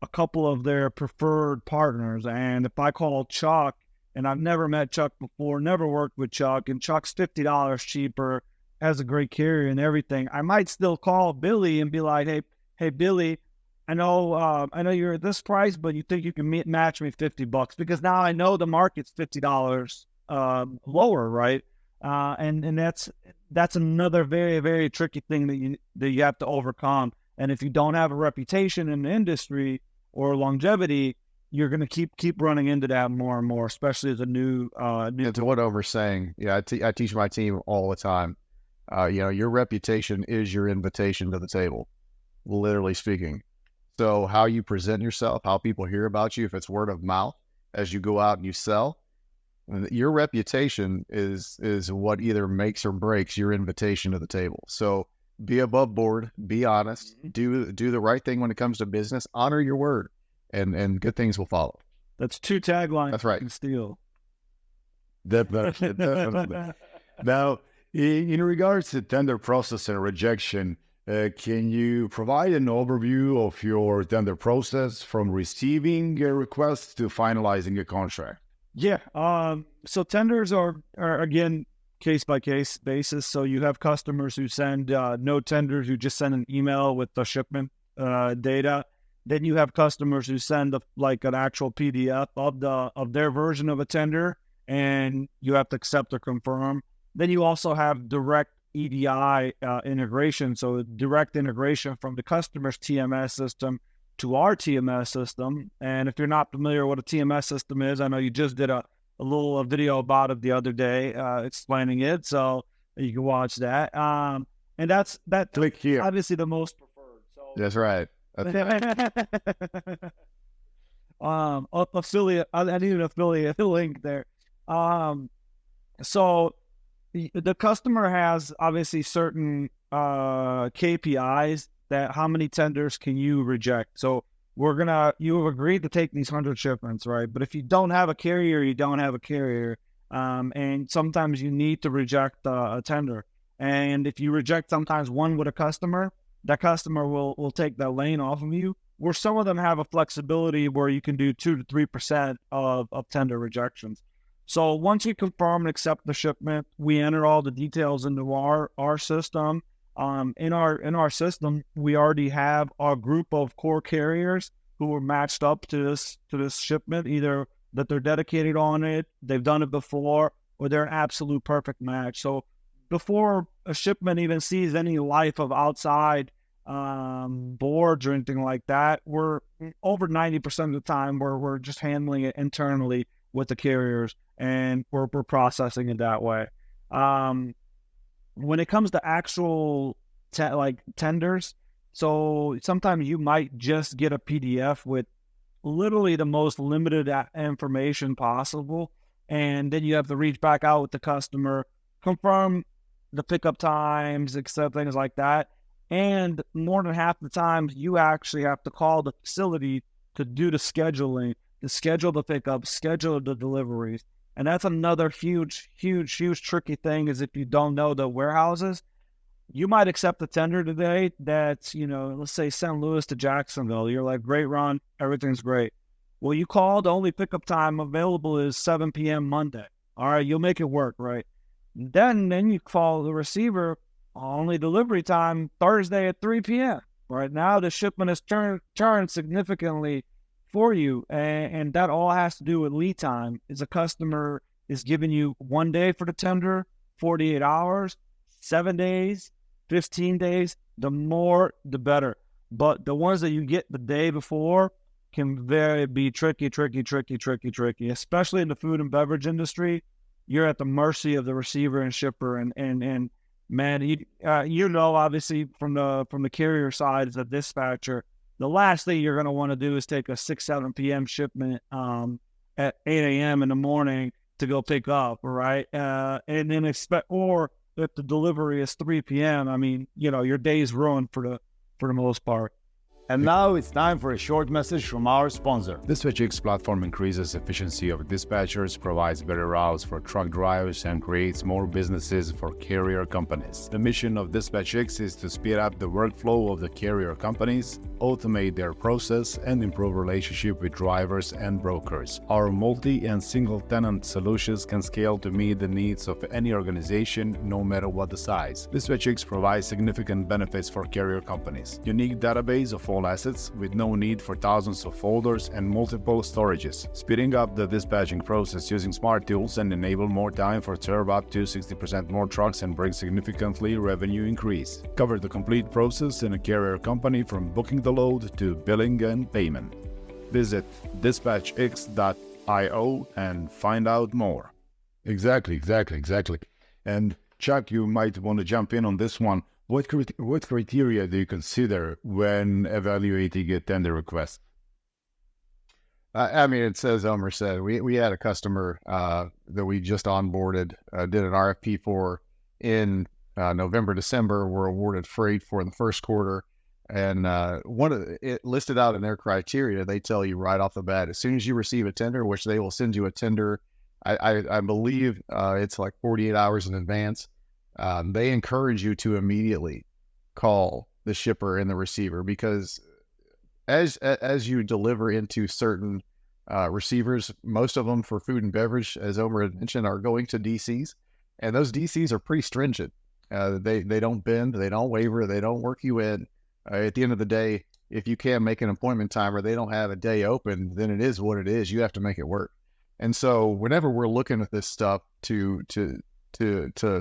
a couple of their preferred partners. And if I call Chuck, and I've never met Chuck before, never worked with Chuck, and Chuck's $50 cheaper, has a great carrier and everything, I might still call Billy and be like, hey, Billy, I know you're at this price, but you think you can match me $50, because now I know the market's $50 lower, right? And that's another very, very tricky thing that you have to overcome. And if you don't have a reputation in the industry or longevity, you're going to keep running into that more and more, especially as a new. And to what Omer's saying, yeah, I teach my team all the time. Your reputation is your invitation to the table, literally speaking. So how you present yourself, how people hear about you, if it's word of mouth as you go out and you sell, your reputation is what either makes or breaks your invitation to the table. So be above board, be honest, do the right thing when it comes to business, honor your word, and good things will follow. That's 2 taglines. That's right. You can steal. Definitely. Now, in regards to tender process and rejection, can you provide an overview of your tender process from receiving a request to finalizing a contract? Yeah. So tenders are again, case by case basis. So you have customers who send no tenders, who just send an email with the shipment data. Then you have customers who send an actual PDF of their version of a tender, and you have to accept or confirm. Then you also have direct EDI integration, so direct integration from the customer's TMS system to our TMS system. And if you're not familiar what a TMS system is, I know you just did a little video about it the other day, explaining it, so you can watch that. And that's Click here. Obviously the most preferred. So That's right. affiliate. I need an affiliate link there. So the customer has obviously certain KPIs that how many tenders can you reject. So you have agreed to take these 100 shipments, right? But if you don't have a carrier, you don't have a carrier. And sometimes you need to reject a tender. And if you reject sometimes one with a customer, that customer will take that lane off of you, where some of them have a flexibility where you can do 2 to 3% of tender rejections. So once you confirm and accept the shipment, we enter all the details into our system. In our system, we already have our group of core carriers who are matched up to this shipment, either that they're dedicated on it, they've done it before, or they're an absolute perfect match. So before a shipment even sees any life of outside boards or anything like that, we're over 90% of the time we're just handling it internally with the carriers, and we're processing it that way. When it comes to actual tenders, so sometimes you might just get a PDF with literally the most limited information possible, and then you have to reach back out with the customer, confirm the pickup times, etc., things like that. And more than half the time, you actually have to call the facility to do the scheduling, to schedule the pickup, schedule the deliveries. And that's another huge tricky thing, is if you don't know the warehouses, you might accept a tender today that's, let's say St. Louis to Jacksonville. You're like, great, Ron, everything's great. Well, you call, the only pickup time available is 7 p.m. Monday. All right, you'll make it work, right? Then you call the receiver, only delivery time Thursday at 3 p.m. Right now, the shipment has turned significantly for you, and that all has to do with lead time. Is a customer is giving you 1 day for the tender, 48 hours, 7 days, 15 days, the more, the better. but the ones that you get the day before can be tricky, especially in the food and beverage industry. You're at the mercy of the receiver and shipper, and man, obviously from the carrier side as a dispatcher, the last thing you're going to want to do is take a 6-7 p.m. shipment at 8 a.m. in the morning to go pick up, right? And then or if the delivery is 3 p.m., I mean, your day's ruined for the most part. And now it's time for a short message from our sponsor. DispatchX platform increases efficiency of dispatchers, provides better routes for truck drivers, and creates more businesses for carrier companies. The mission of DispatchX is to speed up the workflow of the carrier companies, automate their process, and improve relationship with drivers and brokers. Our multi- and single-tenant solutions can scale to meet the needs of any organization, no matter what the size. DispatchX provides significant benefits for carrier companies. Unique database of all assets with no need for thousands of folders and multiple storages, speeding up the dispatching process using smart tools and enable more time for serve up to 60% more trucks and bring significantly revenue increase. Cover the complete process in a carrier company from booking the load to billing and payment. Visit dispatchx.io and find out more. Exactly. And Chuck, you might want to jump in on this one. What criteria do you consider when evaluating a tender request? I mean, it's as Omer said, we had a customer that we just onboarded, did an RFP for in November, December. Were awarded freight for the first quarter, and it listed out in their criteria. They tell you right off the bat, as soon as you receive a tender, which they will send you a tender, I believe it's like 48 hours in advance. They encourage you to immediately call the shipper and the receiver, because as you deliver into certain receivers, most of them for food and beverage, as Omer had mentioned, are going to DCs, and those DCs are pretty stringent. They don't bend, they don't waver, they don't work you in. At the end of the day, if you can't make an appointment time or they don't have a day open, then it is what it is. You have to make it work. And so whenever we're looking at this stuff to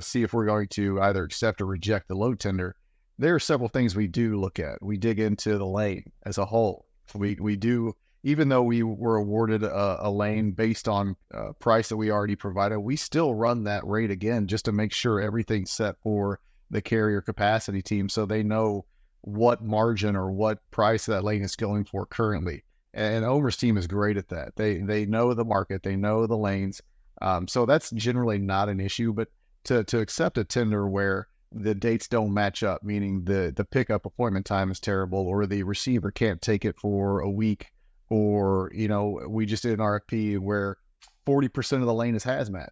see if we're going to either accept or reject the load tender, there are several things we do look at. We dig into the lane as a whole. We do, even though we were awarded a lane based on price that we already provided, we still run that rate again just to make sure everything's set for the carrier capacity team, so they know what margin or what price that lane is going for currently. And Omer's team is great at that. They know the market, they know the lanes. So that's generally not an issue, but to accept a tender where the dates don't match up, meaning the pickup appointment time is terrible, or the receiver can't take it for a week, or, we just did an RFP where 40% of the lane is hazmat.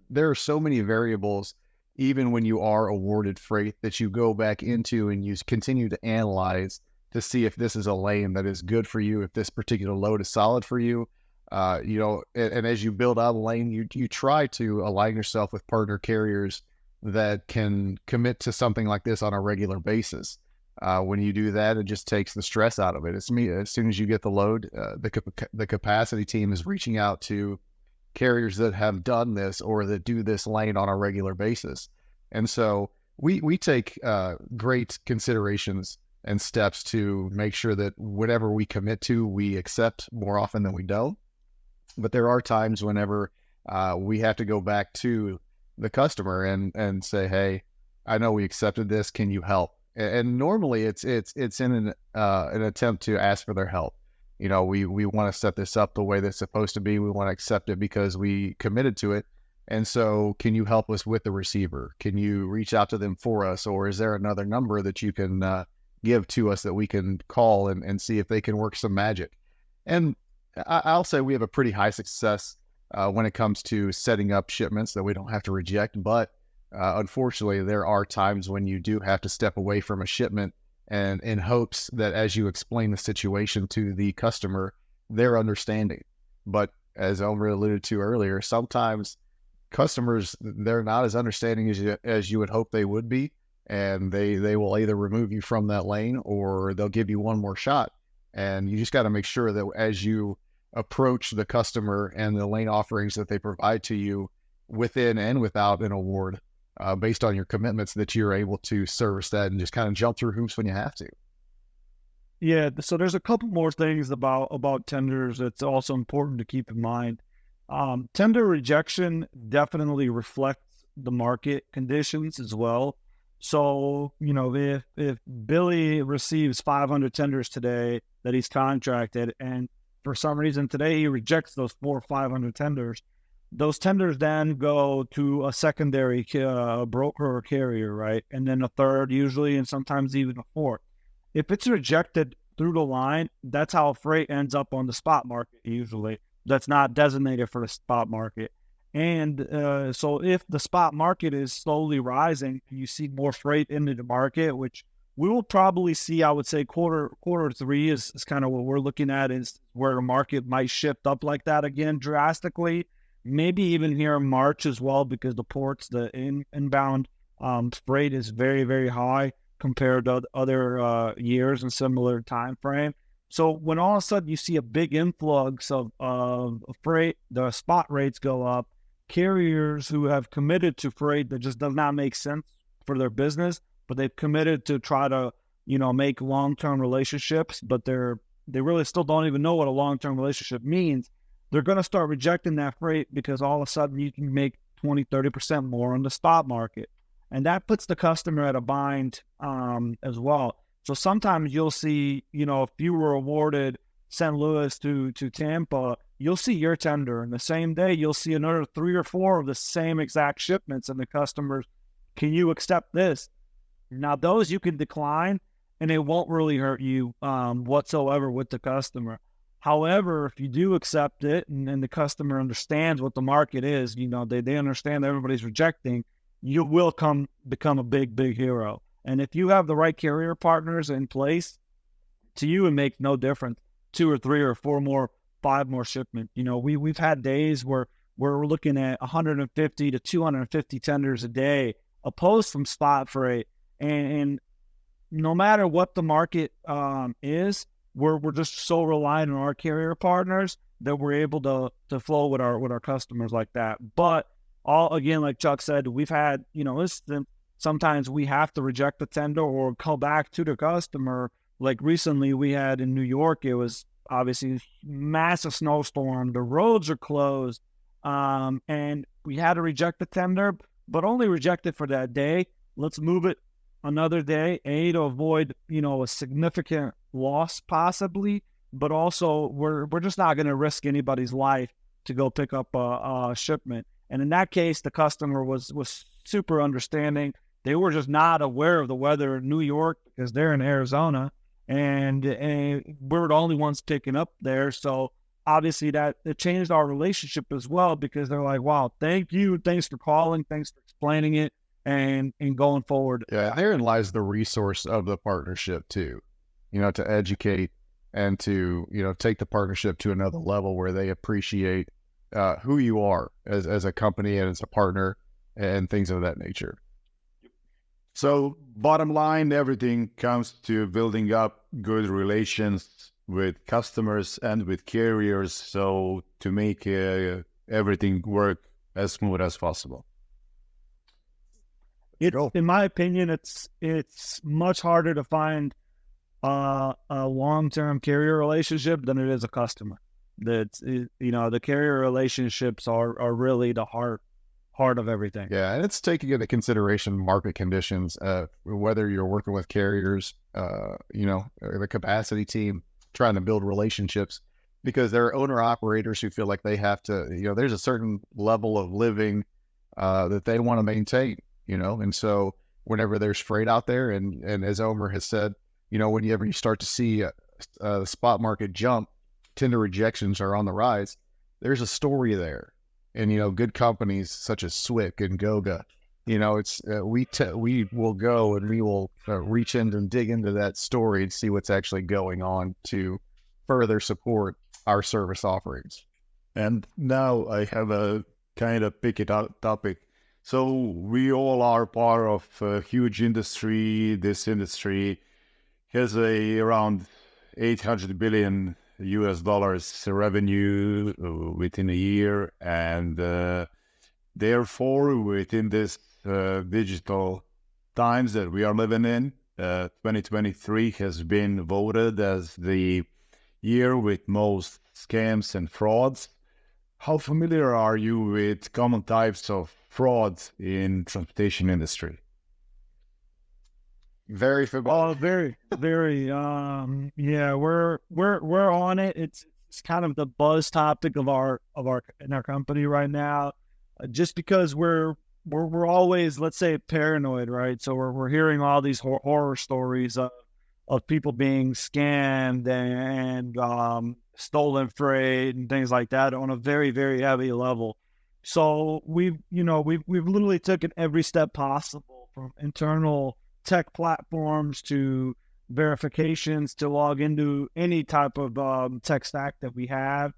There are so many variables, even when you are awarded freight, that you go back into and you continue to analyze to see if this is a lane that is good for you, if this particular load is solid for you. And as you build out a lane, you try to align yourself with partner carriers that can commit to something like this on a regular basis. When you do that, it just takes the stress out of it. As soon as you get the load, the capacity team is reaching out to carriers that have done this or that do this lane on a regular basis. And so we take great considerations and steps to make sure that whatever we commit to, we accept more often than we don't. But there are times whenever we have to go back to the customer and say, hey, I know we accepted this. Can you help? And normally it's in an attempt to ask for their help. We want to set this up the way that's supposed to be. We want to accept it because we committed to it. And so can you help us with the receiver? Can you reach out to them for us? Or is there another number that you can give to us that we can call and see if they can work some magic? And I'll say we have a pretty high success when it comes to setting up shipments that we don't have to reject. But unfortunately, there are times when you do have to step away from a shipment, and in hopes that as you explain the situation to the customer, they're understanding. But as Omer alluded to earlier, sometimes customers, they're not as understanding as you would hope they would be. And they will either remove you from that lane or they'll give you one more shot. And you just got to make sure that as you approach the customer and the lane offerings that they provide to you within and without an award, based on your commitments, that you're able to service that and just kind of jump through hoops when you have to. Yeah, so there's a couple more things about tenders that's also important to keep in mind. Tender rejection definitely reflects the market conditions as well. So, if Billy receives 500 tenders today that he's contracted, and for some reason today he rejects those 400 or 500 tenders, those tenders then go to a secondary broker or carrier, right? And then a third usually, and sometimes even a fourth. If it's rejected through the line, that's how freight ends up on the spot market usually. That's not designated for the spot market. And so if the spot market is slowly rising, you see more freight into the market, which we will probably see, I would say quarter three is kind of what we're looking at, is where the market might shift up like that again drastically. Maybe even here in March as well, because the ports, the inbound freight is very, very high compared to other years in similar time frame. So when all of a sudden you see a big influx of freight, the spot rates go up. Carriers who have committed to freight that just does not make sense for their business, but they've committed to try to, make long-term relationships, but they really still don't even know what a long-term relationship means. They're going to start rejecting that freight because all of a sudden you can make 20-30% more on the spot market. And that puts the customer at a bind as well. So sometimes you'll see, if you were awarded St. Louis to Tampa, you'll see your tender, and the same day you'll see another 3 or 4 of the same exact shipments, and the customers, can you accept this? Now those you can decline, and it won't really hurt you whatsoever with the customer. However, if you do accept it and the customer understands what the market is, they understand that everybody's rejecting, you will become a big, big hero. And if you have the right carrier partners in place, to you it makes no difference. 2 or 3 or 4 more, 5 more shipments. We've had days where we're looking at 150 to 250 tenders a day, opposed from spot freight. And no matter what the market is, we're just so reliant on our carrier partners that we're able to flow with our customers like that. But all, again, like Chuck said, we've had, sometimes we have to reject the tender or call back to the customer. Like recently we had in New York, it was obviously a massive snowstorm. The roads are closed. And we had to reject the tender, but only reject it for that day. Let's move it another day, to avoid, a significant loss possibly, but also we're just not going to risk anybody's life to go pick up a shipment. And in that case, the customer was super understanding. They were just not aware of the weather in New York because they're in Arizona, and we're the only ones picking up there. So obviously that it changed our relationship as well, because they're like, wow, thank you. Thanks for calling. Thanks for explaining it and going forward. Yeah, therein lies the resource of the partnership too, to educate and to, take the partnership to another level where they appreciate who you are as a company and as a partner and things of that nature. So bottom line, everything comes to building up good relations with customers and with carriers, so to make everything work as smooth as possible. In my opinion, it's much harder to find a long-term carrier relationship than it is a customer. The carrier relationships are really the heart of everything. Yeah, and it's taking into consideration market conditions, whether you're working with carriers, the capacity team, trying to build relationships, because there are owner-operators who feel like they have to, there's a certain level of living that they want to maintain, and so whenever there's freight out there, and as Omer has said, whenever you start to see the spot market jump, tender rejections are on the rise, there's a story there. And, good companies such as Swick and Goga, it's we will go and we will reach in and dig into that story and see what's actually going on to further support our service offerings. And now I have a kind of picky topic. So we all are part of a huge industry. This industry has around 800 billion US dollars revenue within a year, and therefore within this digital times that we are living in, 2023 has been voted as the year with most scams and frauds. How familiar are you with common types of frauds in transportation industry? Very familiar. Oh, very, very. Yeah, we're on it. It's kind of the buzz topic of our in our company right now, just because we're always, let's say, paranoid, right? So we're hearing all these horror stories of people being scammed and stolen freight and things like that on a very, very heavy level. So we've literally taken every step possible, from internal tech platforms to verifications to log into any type of tech stack that we have,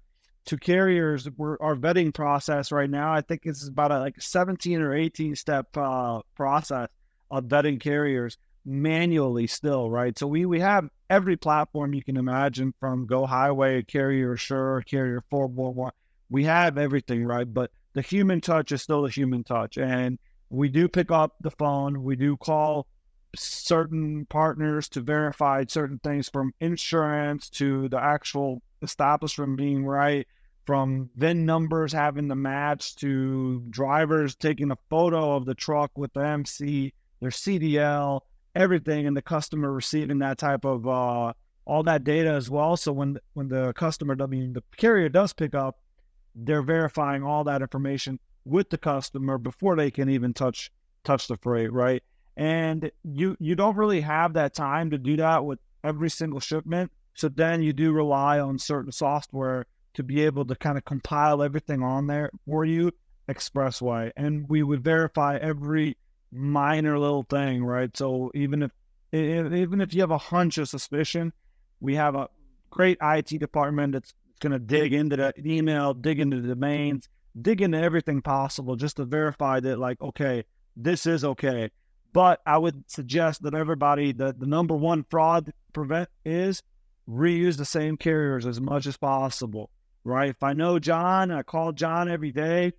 to carriers. Our vetting process right now, I think it's about a 17 or 18 step process of vetting carriers manually still, right? So we have every platform you can imagine, from Go Highway, Carrier Assure, Carrier 411. We have everything, right? But the human touch is still the human touch. And we do pick up the phone. We do call certain partners to verify certain things, from insurance to the actual establishment being right, from VIN numbers having to match to drivers taking a photo of the truck with the MC, their CDL, everything, and the customer receiving that type of all that data as well. So when the customer, the carrier does pick up, they're verifying all that information with the customer before they can even touch the freight, right? And you don't really have that time to do that with every single shipment. So then you do rely on certain software to be able to kind of compile everything on there for you, Expressway. And we would verify every minor little thing, right? So even if you have a hunch of suspicion, we have a great IT department that's going to dig into that email, dig into the domains, dig into everything possible just to verify that, like, okay, this is okay. But I would suggest that everybody, the number one fraud prevent is reuse the same carriers as much as possible, right? If I know John, I call John every day.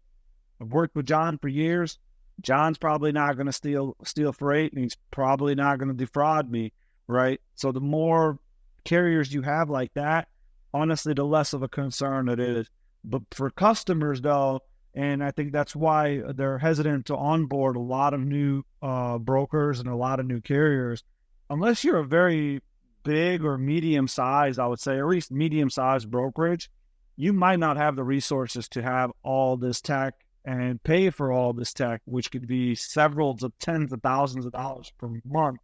I've worked with John for years. John's probably not going to steal freight, and he's probably not going to defraud me, right? So the more carriers you have like that, honestly, the less of a concern it is. But for customers, though, and I think that's why they're hesitant to onboard a lot of new brokers and a lot of new carriers. Unless you're a very big or medium-sized, I would say, or at least medium-sized brokerage, you might not have the resources to have all this tech and pay for all this tech, which could be several of tens of thousands of dollars per month,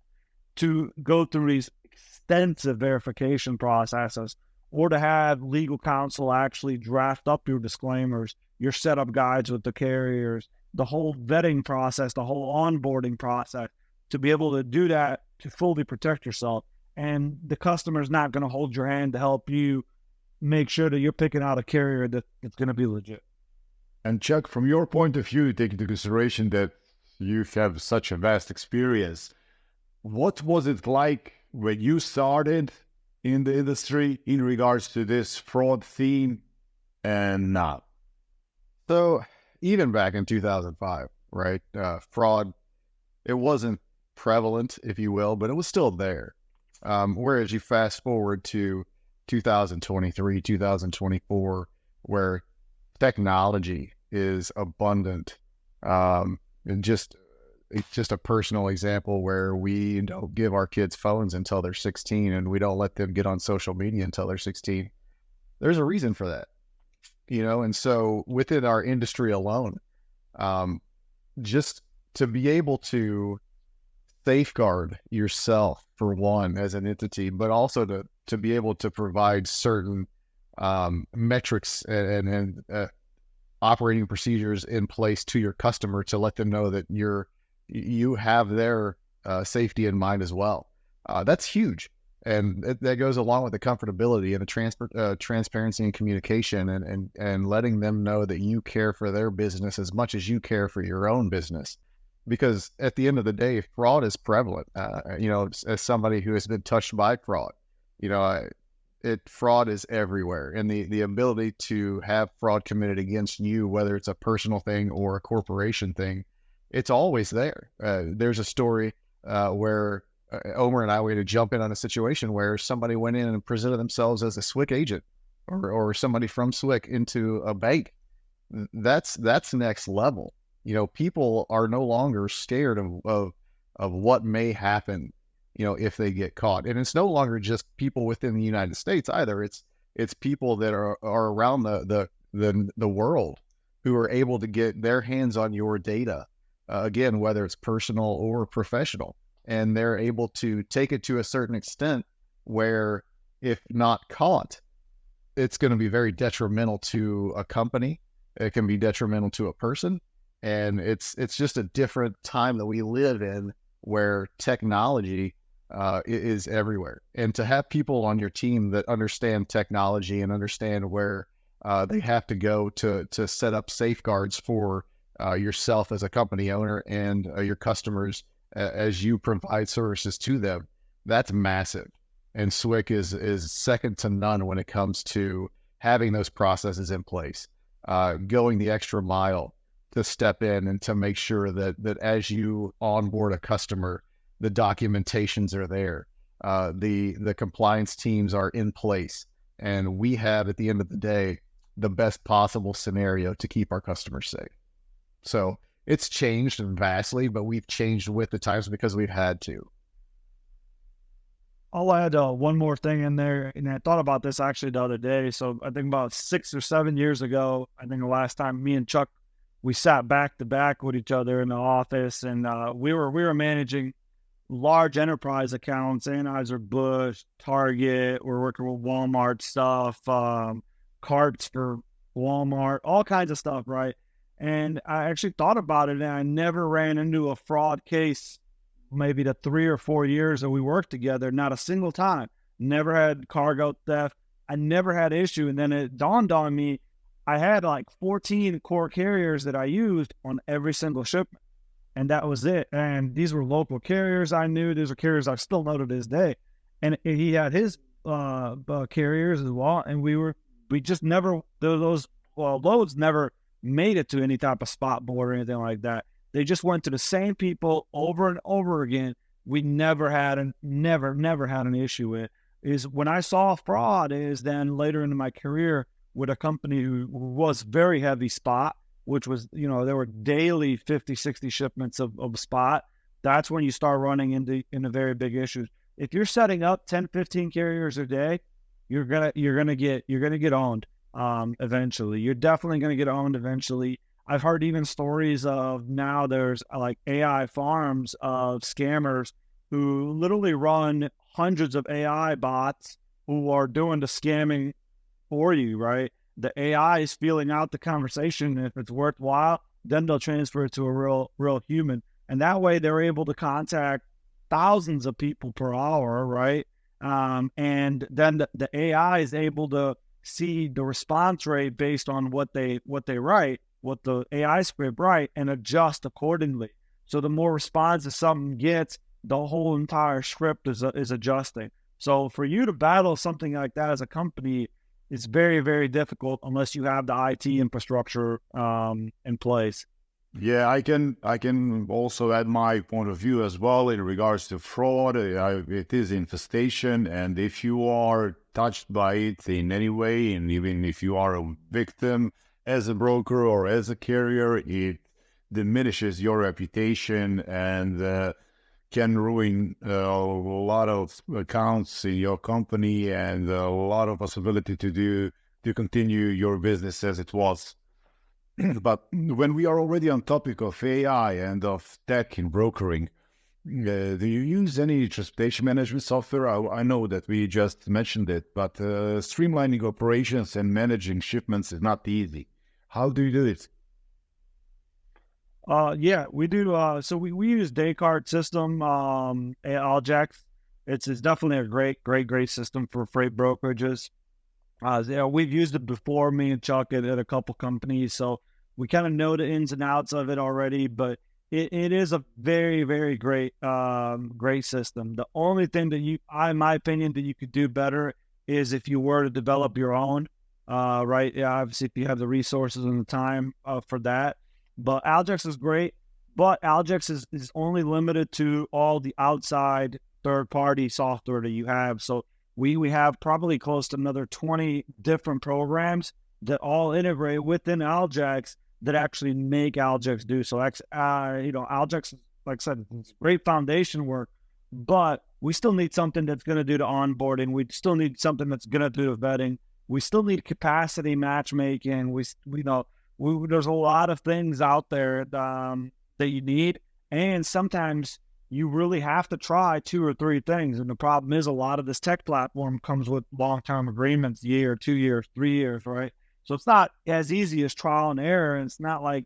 to go through these extensive verification processes, or to have legal counsel actually draft up your disclaimers, your setup guides with the carriers, the whole vetting process, the whole onboarding process, to be able to do that, to fully protect yourself. And the customer's not going to hold your hand to help you make sure that you're picking out a carrier that's going to be legit. And Chuck, from your point of view, take into consideration that you have such a vast experience, what was it like when you started in the industry in regards to this fraud theme and now? So even back in 2005, right, fraud, it wasn't prevalent, if you will, but it was still there. Whereas you fast forward to 2023, 2024, where technology is abundant. And it's just a personal example where we don't give our kids phones until they're 16, and we don't let them get on social media until they're 16. There's a reason for that, and so within our industry alone, just to be able to safeguard yourself, for one, as an entity, but also to be able to provide certain metrics and operating procedures in place to your customer to let them know that you have their safety in mind as well. That's huge. And that goes along with the comfortability and the transparency and communication, and letting them know that you care for their business as much as you care for your own business. Because at the end of the day, fraud is prevalent. As somebody who has been touched by fraud, fraud is everywhere. And the ability to have fraud committed against you, whether it's a personal thing or a corporation thing, it's always there. There's a story where Omer and I, we had to jump in on a situation where somebody went in and presented themselves as a SWIC agent or somebody from SWIC into a bank. That's next level. People are no longer scared of what may happen, if they get caught. And it's no longer just people within the United States either. It's people that are around the world who are able to get their hands on your data, again, whether it's personal or professional, and they're able to take it to a certain extent where, if not caught, it's going to be very detrimental to a company. It can be detrimental to a person. And it's just a different time that we live in, where technology is everywhere. And to have people on your team that understand technology and understand where they have to go to set up safeguards for yourself as a company owner and your customers as you provide services to them, that's massive. And SWIC is second to none when it comes to having those processes in place, going the extra mile to step in and to make sure that as you onboard a customer, the documentations are there, the compliance teams are in place, and we have, at the end of the day, the best possible scenario to keep our customers safe. So it's changed vastly, but we've changed with the times because we've had to. I'll add one more thing in there, and I thought about this actually the other day. So I think about 6 or 7 years ago, I think the last time me and Chuck, we sat back to back with each other in the office, and we were managing large enterprise accounts, Anheuser-Busch, Target. We're working with Walmart stuff, carts for Walmart, all kinds of stuff, right? And I actually thought about it, and I never ran into a fraud case. Maybe the 3 or 4 years that we worked together, not a single time. Never had cargo theft. I never had issue. And then it dawned on me, I had like 14 core carriers that I used on every single shipment. And that was it. And these were local carriers I knew. These are carriers I still know to this day. And he had his carriers as well. And we just never, those loads never made it to any type of spot board or anything like that. They just went to the same people over and over again. We never had an issue with. Is when I saw fraud is then later in my career with a company who was very heavy spot, which was, there were daily 50, 60 shipments of spot. That's when you start running into very big issues. If you're setting up 10, 15 carriers a day, you're gonna get owned eventually. You're definitely gonna get owned eventually. I've heard even stories of now there's like AI farms of scammers who literally run hundreds of AI bots who are doing the scamming for you, right? The AI is feeling out the conversation. If it's worthwhile, then they'll transfer it to a real human. And that way they're able to contact thousands of people per hour, right? And then the AI is able to see the response rate based on what they write, what the AI script write, and adjust accordingly. So the more responses something gets, the whole entire script is adjusting. So for you to battle something like that as a company, it's very, very difficult unless you have the IT infrastructure in place. Yeah, I can also add my point of view as well in regards to fraud. It is infestation, and if you are touched by it in any way, and even if you are a victim as a broker or as a carrier, it diminishes your reputation and can ruin a lot of accounts in your company and a lot of possibility to continue your business as it was. But when we are already on topic of AI and of tech in brokering, do you use any transportation management software? I know that we just mentioned it, but streamlining operations and managing shipments is not easy. How do you do it? Yeah, we do. So we use Descartes system, Aljax. It's definitely a great system for freight brokerages. We've used it before, me and Chuck at a couple companies, so we kind of know the ins and outs of it already. But it is a very, very great system. The only thing that in my opinion, that you could do better is if you were to develop your own. Right? Yeah, obviously, if you have the resources and the time for that. But Aljax is great, but Aljax is only limited to all the outside third-party software that you have. So we have probably close to another 20 different programs that all integrate within Aljax that actually make Aljax do. So, Aljax, like I said, it's great foundation work, but we still need something that's going to do the onboarding. We still need something that's going to do the vetting. We still need capacity matchmaking. There's a lot of things out there that you need, and sometimes you really have to try 2 or 3 things. And the problem is a lot of this tech platform comes with long-term agreements, year, 2 years, 3 years, right? So it's not as easy as trial and error. And it's not like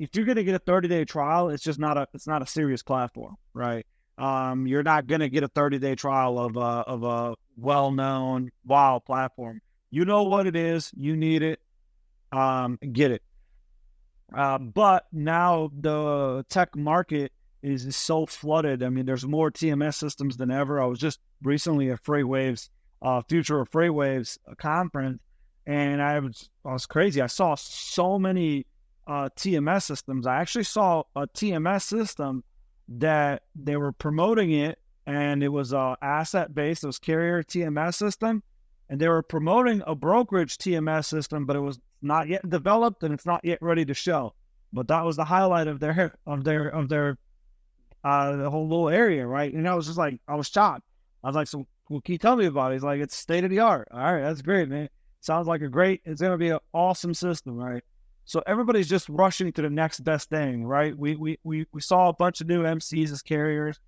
if you're going to get a 30-day trial, it's not a serious platform, right? You're not going to get a 30-day trial of a well-known WOW platform. You know what it is, you need it, get it. But now the tech market is so flooded. I mean, there's more TMS systems than ever. I was just recently at FreightWaves, Future of FreightWaves conference, and I was crazy. I saw so many TMS systems. I actually saw a TMS system that they were promoting it, and it was asset-based. It was carrier TMS system, and they were promoting a brokerage TMS system, but it was not yet developed and it's not yet ready to show. But that was the highlight of their the whole little area, right? And I was just like, I was shocked. I was like, so well, can you tell me about it? He's like, it's state of the art. All right, that's great, man. Sounds like it's going to be an awesome system, right? So everybody's just rushing to the next best thing, right? We saw a bunch of new MCs as carriers.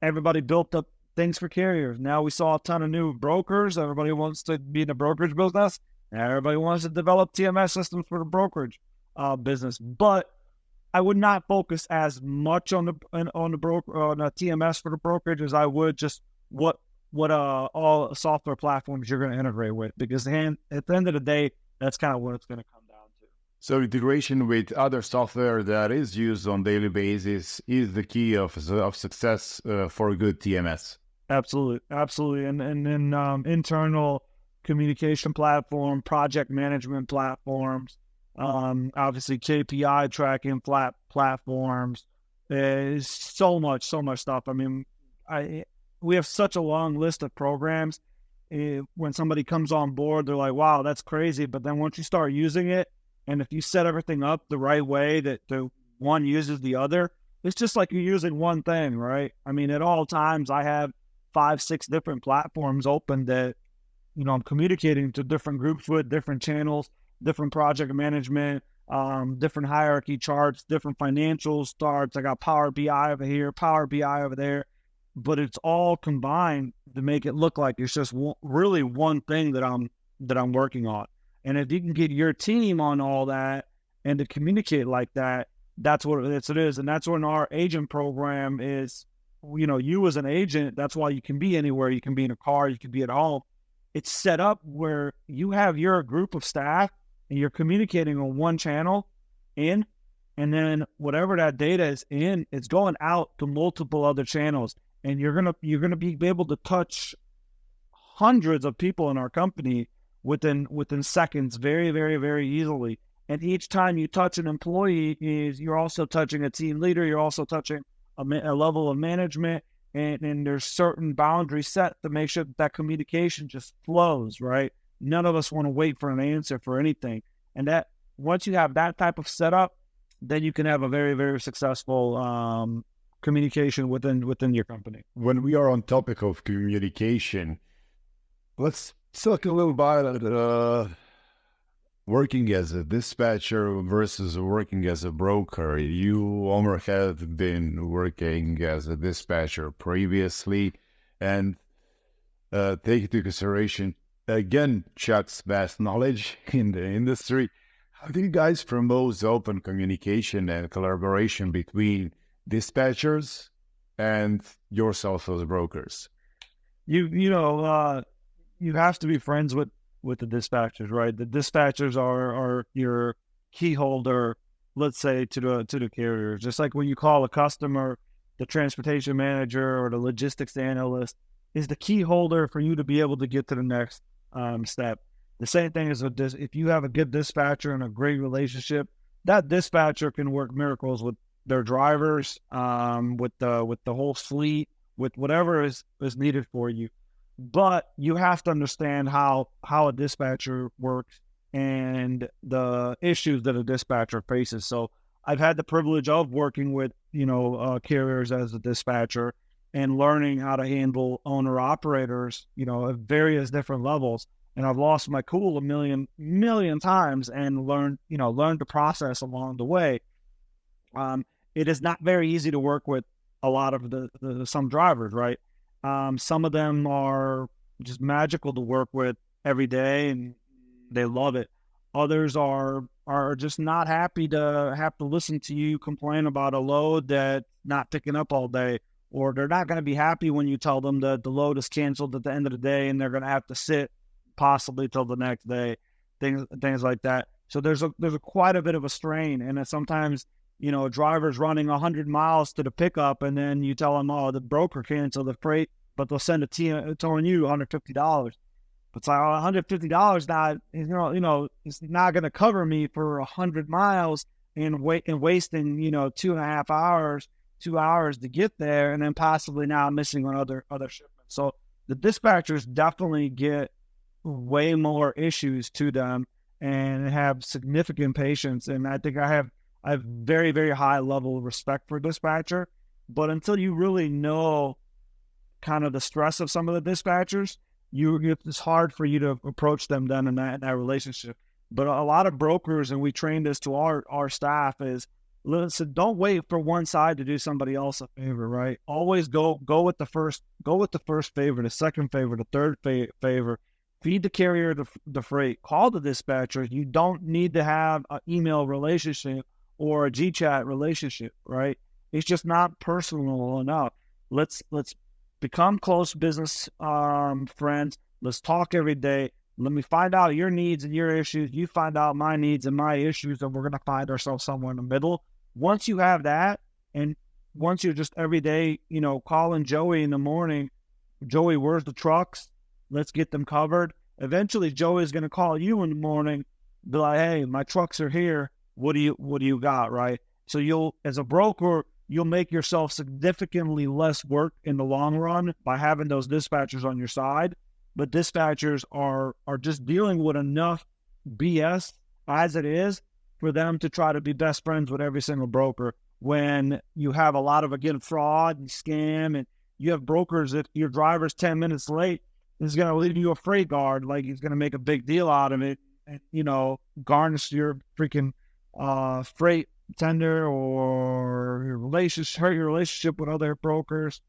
Everybody built up things for carriers. Now we saw a ton of new brokers. Everybody wants to be in the brokerage business. Everybody wants to develop TMS systems for the brokerage business. But I would not focus as much on the TMS for the brokerage as I would just what all software platforms you're going to integrate with, because at the end of the day, that's kind of what it's going to come down to. So integration with other software that is used on daily basis is the key of success for a good TMS. Absolutely. And then internal communication platform, project management platforms, obviously KPI tracking platforms. There's so much stuff. I mean, we have such a long list of programs. When somebody comes on board, they're like, wow, that's crazy. But then once you start using it, and if you set everything up the right way that the one uses the other, it's just like you're using one thing, right? I mean, at all times, I have 5-6 different platforms open that, I'm communicating to different groups with, different channels, different project management, different hierarchy charts, different financial charts. I got Power BI over here, Power BI over there, but it's all combined to make it look like it's just really one thing that I'm working on. And if you can get your team on all that and to communicate like that, that's what it is. And that's when our agent program is, you as an agent, that's why you can be anywhere. You can be in a car, you can be at home. It's set up where you have your group of staff and you're communicating on one channel and then whatever that data is in, it's going out to multiple other channels. And you're gonna be able to touch hundreds of people in our company within seconds, very, very, very easily. And each time you touch an employee, you're also touching a team leader. You're also touching a level of management, and there's certain boundaries set to make sure that communication just flows, right? None of us want to wait for an answer for anything. And that once you have that type of setup, then you can have a very, very successful communication within your company. When we are on topic of communication, let's talk a little about working as a dispatcher versus working as a broker. You, Omer, have been working as a dispatcher previously, and take into consideration, again, Chuck's vast knowledge in the industry. How do you guys promote open communication and collaboration between dispatchers and yourself as brokers? You have to be friends with the dispatchers, right? The dispatchers are your key holder, let's say, to the carriers. Just like when you call a customer, the transportation manager or the logistics analyst is the key holder for you to be able to get to the next step. The same thing is with this. If you have a good dispatcher and a great relationship, that dispatcher can work miracles with their drivers, with the whole fleet, with whatever is needed for you. But you have to understand how a dispatcher works and the issues that a dispatcher faces. So I've had the privilege of working with, carriers as a dispatcher and learning how to handle owner operators, at various different levels. And I've lost my cool a million times and learned the process along the way. It is not very easy to work with a lot of the some drivers, right? Some of them are just magical to work with every day and they love it. Others are just not happy to have to listen to you complain about a load that's not picking up all day, or they're not going to be happy when you tell them that the load is canceled at the end of the day and they're going to have to sit possibly till the next day, things like that. So there's quite a bit of a strain, and sometimes a driver's running 100 miles to the pickup, and then you tell them, oh, the broker canceled the freight, but they'll send telling you $150. But it's like $150 not, it's not going to cover me for 100 miles and wasting 2.5 hours, 2 hours to get there, and then possibly now missing on other shipments. So the dispatchers definitely get way more issues to them and have significant patience. And I think I have very, very high level of respect for dispatcher. But until you really know kind of the stress of some of the dispatchers, it's hard for you to approach them then in that relationship. But a lot of brokers, and we train this to our staff, is listen, don't wait for one side to do somebody else a favor, right? Always go with the first favor, the second favor, the third favor. Feed the carrier the freight. Call the dispatcher. You don't need to have an email relationship or a GChat relationship, right? It's just not personal enough. Let's become close business friends. Let's talk every day. Let me find out your needs and your issues. You find out my needs and my issues, and we're going to find ourselves somewhere in the middle. Once you have that, and once you're just every day, calling Joey in the morning, Joey, where's the trucks? Let's get them covered. Eventually, Joey's going to call you in the morning, be like, hey, my trucks are here. What do you got, right? So as a broker, you'll make yourself significantly less work in the long run by having those dispatchers on your side. But dispatchers are just dealing with enough BS as it is for them to try to be best friends with every single broker. When you have a lot of, again, fraud and scam, and you have brokers, if your driver's 10 minutes late, is going to leave you a freight guard, like he's going to make a big deal out of it and, garnish your freaking freight tender or your relationship with other brokers.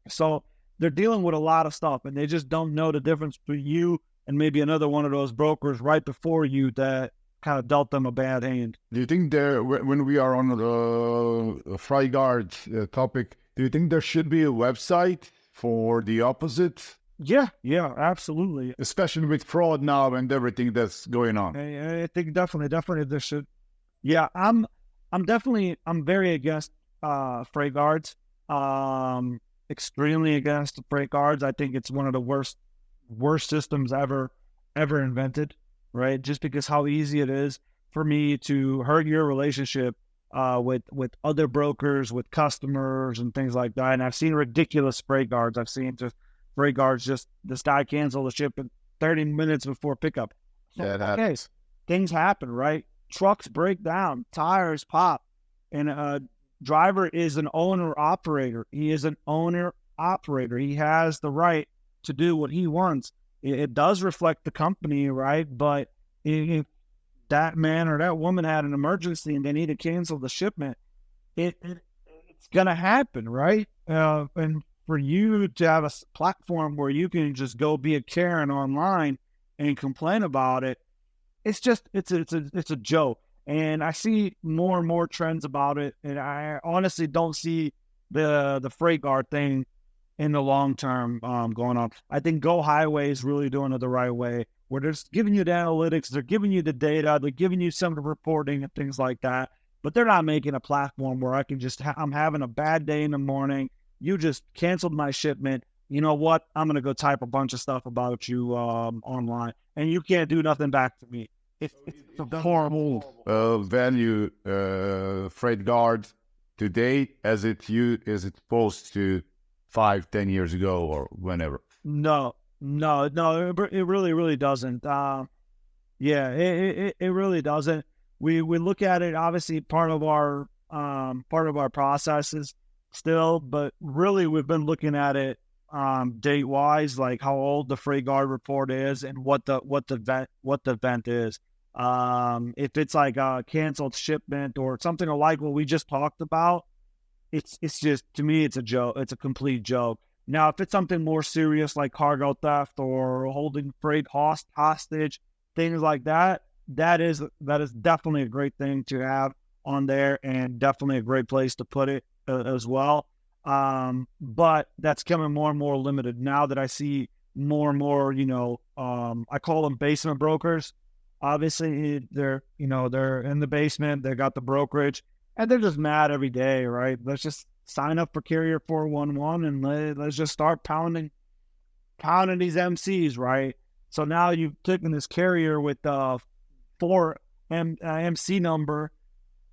So they're dealing with a lot of stuff, and they just don't know the difference between you and maybe another one of those brokers right before you that kind of dealt them a bad hand. Do you think when we are on the fry guard topic, do you think there should be a website for the opposite? Yeah, absolutely. Especially with fraud now and everything that's going on. I think definitely there should. Yeah, I'm very against freight guards. Extremely against freight guards. I think it's one of the worst systems ever invented, right? Just because how easy it is for me to hurt your relationship with other brokers, with customers and things like that. And I've seen ridiculous freight guards. I've seen just freight guards, just this guy canceled the shipment 30 minutes before pickup. So, okay, things happen, right? Trucks break down, tires pop, and a driver is an owner-operator. He is an owner-operator. He has the right to do what he wants. It does reflect the company, right? But if that man or that woman had an emergency and they need to cancel the shipment, it's going to happen, right? And for you to have a platform where you can just go be a Karen online and complain about it, it's a joke. And I see more and more trends about it, and I honestly don't see the freight guard thing in the long term going on. I think Go Highway is really doing it the right way, where they're just giving you the analytics, they're giving you the data, they're giving you some of the reporting and things like that, but they're not making a platform where I can just I'm having a bad day in the morning, you just canceled my shipment, you know what, I'm going to go type a bunch of stuff about you online, and you can't do nothing back to me. It's a horrible value freight guard today as it's supposed to 5, 10 years ago or whenever? No, it really doesn't. Yeah, it really doesn't. We look at it, obviously part of our processes still, but really we've been looking at it date wise, like how old the freight guard report is and what the event is. If it's like a canceled shipment or something like what we just talked about, it's just, to me, it's a joke. It's a complete joke. Now, if it's something more serious like cargo theft or holding freight hostage, things like that, that is definitely a great thing to have on there, and definitely a great place to put it as well. But that's becoming more and more limited now that I see more and more, I call them basement brokers. Obviously, they're in the basement, they got the brokerage, and they're just mad every day, right? Let's just sign up for Carrier 411 and let's just start pounding these MCs, right? So now you've taken this carrier with 4 MC number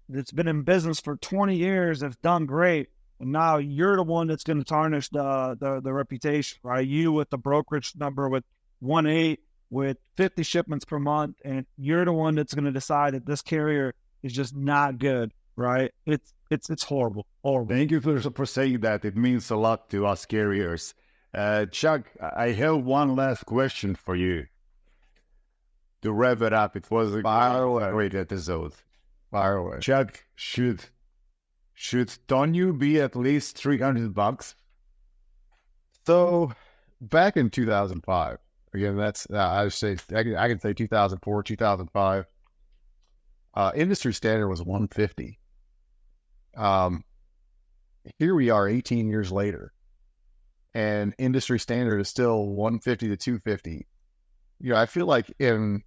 that's been in business for 20 years, that's done great, and now you're the one that's going to tarnish the reputation, right? You with the brokerage number with 1.8 with 50 shipments per month, and you're the one that's going to decide that this carrier is just not good, right? It's horrible. Thank you for saying that. It means a lot to us carriers. Chuck, I have one last question for you. To wrap it up, it was a great episode. Fire away. Chuck, should Tonu be at least $300? So back in 2005, again, that's I can say 2004, 2005. Industry standard was 150. Here we are 18 years later, and industry standard is still 150 to 250. I feel like in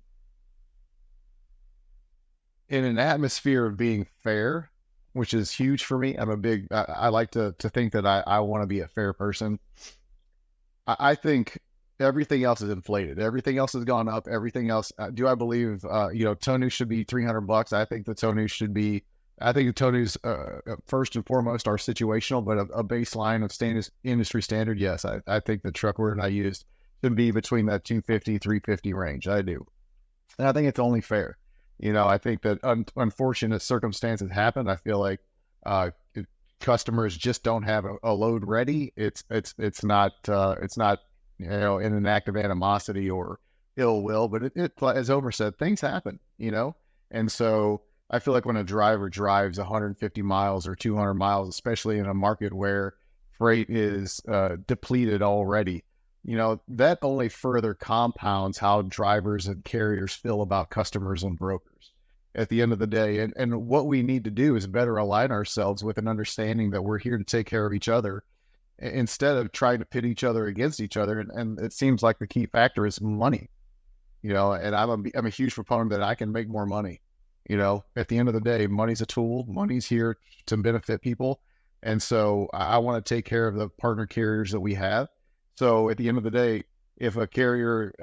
an atmosphere of being fair, which is huge for me. I like to think that I want to be a fair person. I think everything else is inflated. Everything else has gone up. Everything else. Do I believe, Tonu should be $300? I think the Tonu's first and foremost are situational, but a baseline of industry standard. Yes. I think the truck word I used should be between that 250, 350 range. I do. And I think it's only fair. I think that unfortunate circumstances happen. I feel like customers just don't have a load ready. It's not in an act of animosity or ill will, but it as Omer said, things happen. And so I feel like when a driver drives 150 miles or 200 miles, especially in a market where freight is depleted already, that only further compounds how drivers and carriers feel about customers and brokers at the end of the day. And what we need to do is better align ourselves with an understanding that we're here to take care of each other instead of trying to pit each other against each other. And it seems like the key factor is money, and I'm a huge proponent that I can make more money. At the end of the day, money's a tool. Money's here to benefit people. And so I want to take care of the partner carriers that we have. So at the end of the day, if a carrier,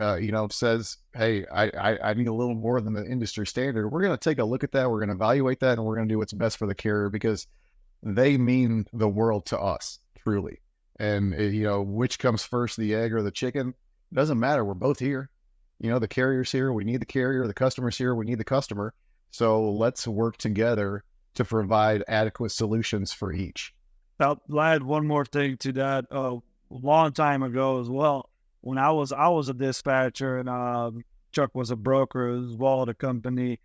says, hey, I need a little more than the industry standard, we're going to take a look at that. We're going to evaluate that, and we're going to do what's best for the carrier because they mean the world to us, truly. And, which comes first, the egg or the chicken? It doesn't matter. We're both here. The carrier's here. We need the carrier. The customer's here. We need the customer. So let's work together to provide adequate solutions for each. I'll add one more thing to that. A long time ago as well, when I was a dispatcher and Chuck was a broker as well at a company,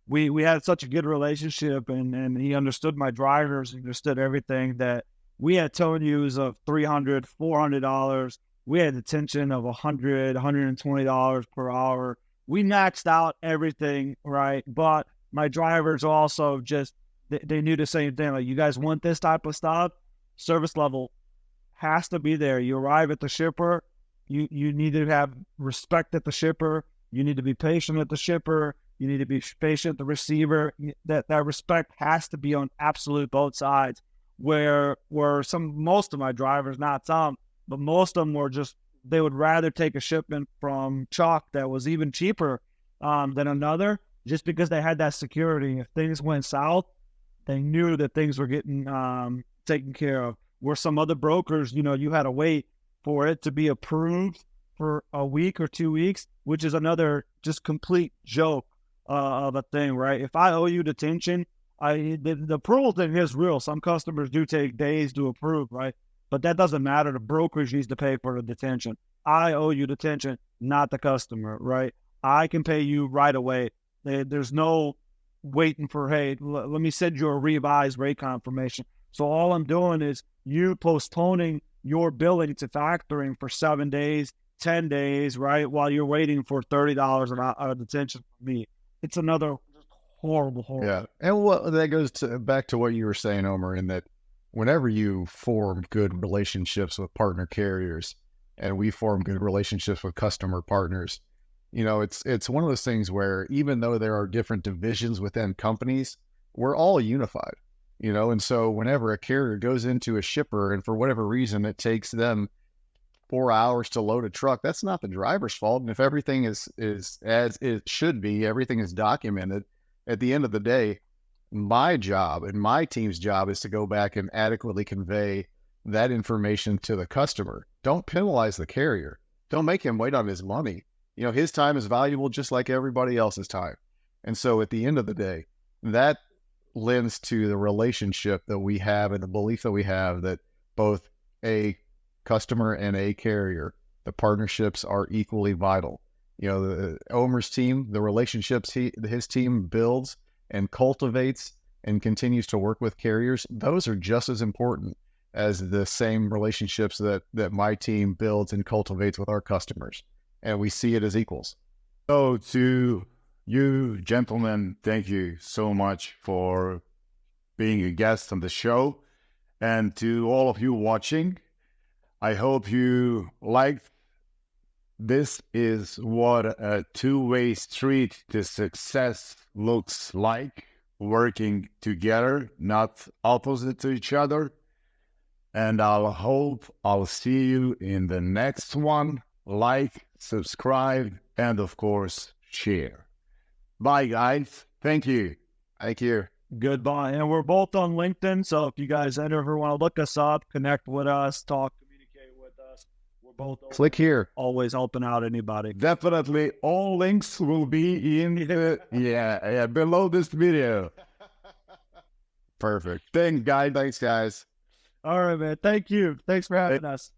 we had such a good relationship, and he understood my drivers, he understood everything, that we had towing use of $300, $400. We had detention of $100, $120 per hour. We maxed out everything, right? But my drivers also they knew the same thing. Like, you guys want this type of stuff? Service level has to be there. You arrive at the shipper, you need to have respect at the shipper. You need to be patient at the shipper. You need to be patient at the receiver. That respect has to be on absolute both sides. Where most of my drivers, not some, but most of them were they would rather take a shipment from Chuck that was even cheaper than another, just because they had that security. If things went south, they knew that things were getting taken care of. where some other brokers, you had to wait for it to be approved for a week or 2 weeks, which is another just complete joke of a thing, right? If I owe you detention, the approval thing is real. Some customers do take days to approve, right? But that doesn't matter. The brokerage needs to pay for the detention. I owe you detention, not the customer, right? I can pay you right away. There's no waiting for, hey, let me send you a revised rate confirmation. So all I'm doing is you postponing your billing to factoring for 7 days, 10 days, right? While you're waiting for $30 of detention from me. It's another horrible. Yeah. And that goes back to what you were saying, Omer, in that whenever you form good relationships with partner carriers and we form good relationships with customer partners, it's one of those things where even though there are different divisions within companies, we're all unified, and so whenever a carrier goes into a shipper and for whatever reason it takes them 4 hours to load a truck, that's not the driver's fault. And if everything is as it should be, everything is documented, at the end of the day, my job and my team's job is to go back and adequately convey that information to the customer. Don't penalize the carrier. Don't make him wait on his money. His time is valuable just like everybody else's time. And so at the end of the day, that lends to the relationship that we have and the belief that we have that both a customer and a carrier, the partnerships are equally vital. Omer's team, the relationships his team builds and cultivates and continues to work with carriers, those are just as important as the same relationships that my team builds and cultivates with our customers. And we see it as equals. So to you, gentlemen, thank you so much for being a guest on the show. And to all of you watching, I hope you liked. This is what a two-way street to success looks like, working together, not opposite to each other. And I'll hope I'll see you in the next one. Like, subscribe, and of course, share. Bye, guys. Thank you. Thank you. Goodbye. And we're both on LinkedIn, so if you guys ever want to look us up, connect with us, communicate with us, we're both click here. Always helping out anybody. Definitely, all links will be in below this video. Perfect. Thanks, guys. Thanks, guys. All right, man. Thank you. Thanks for having us.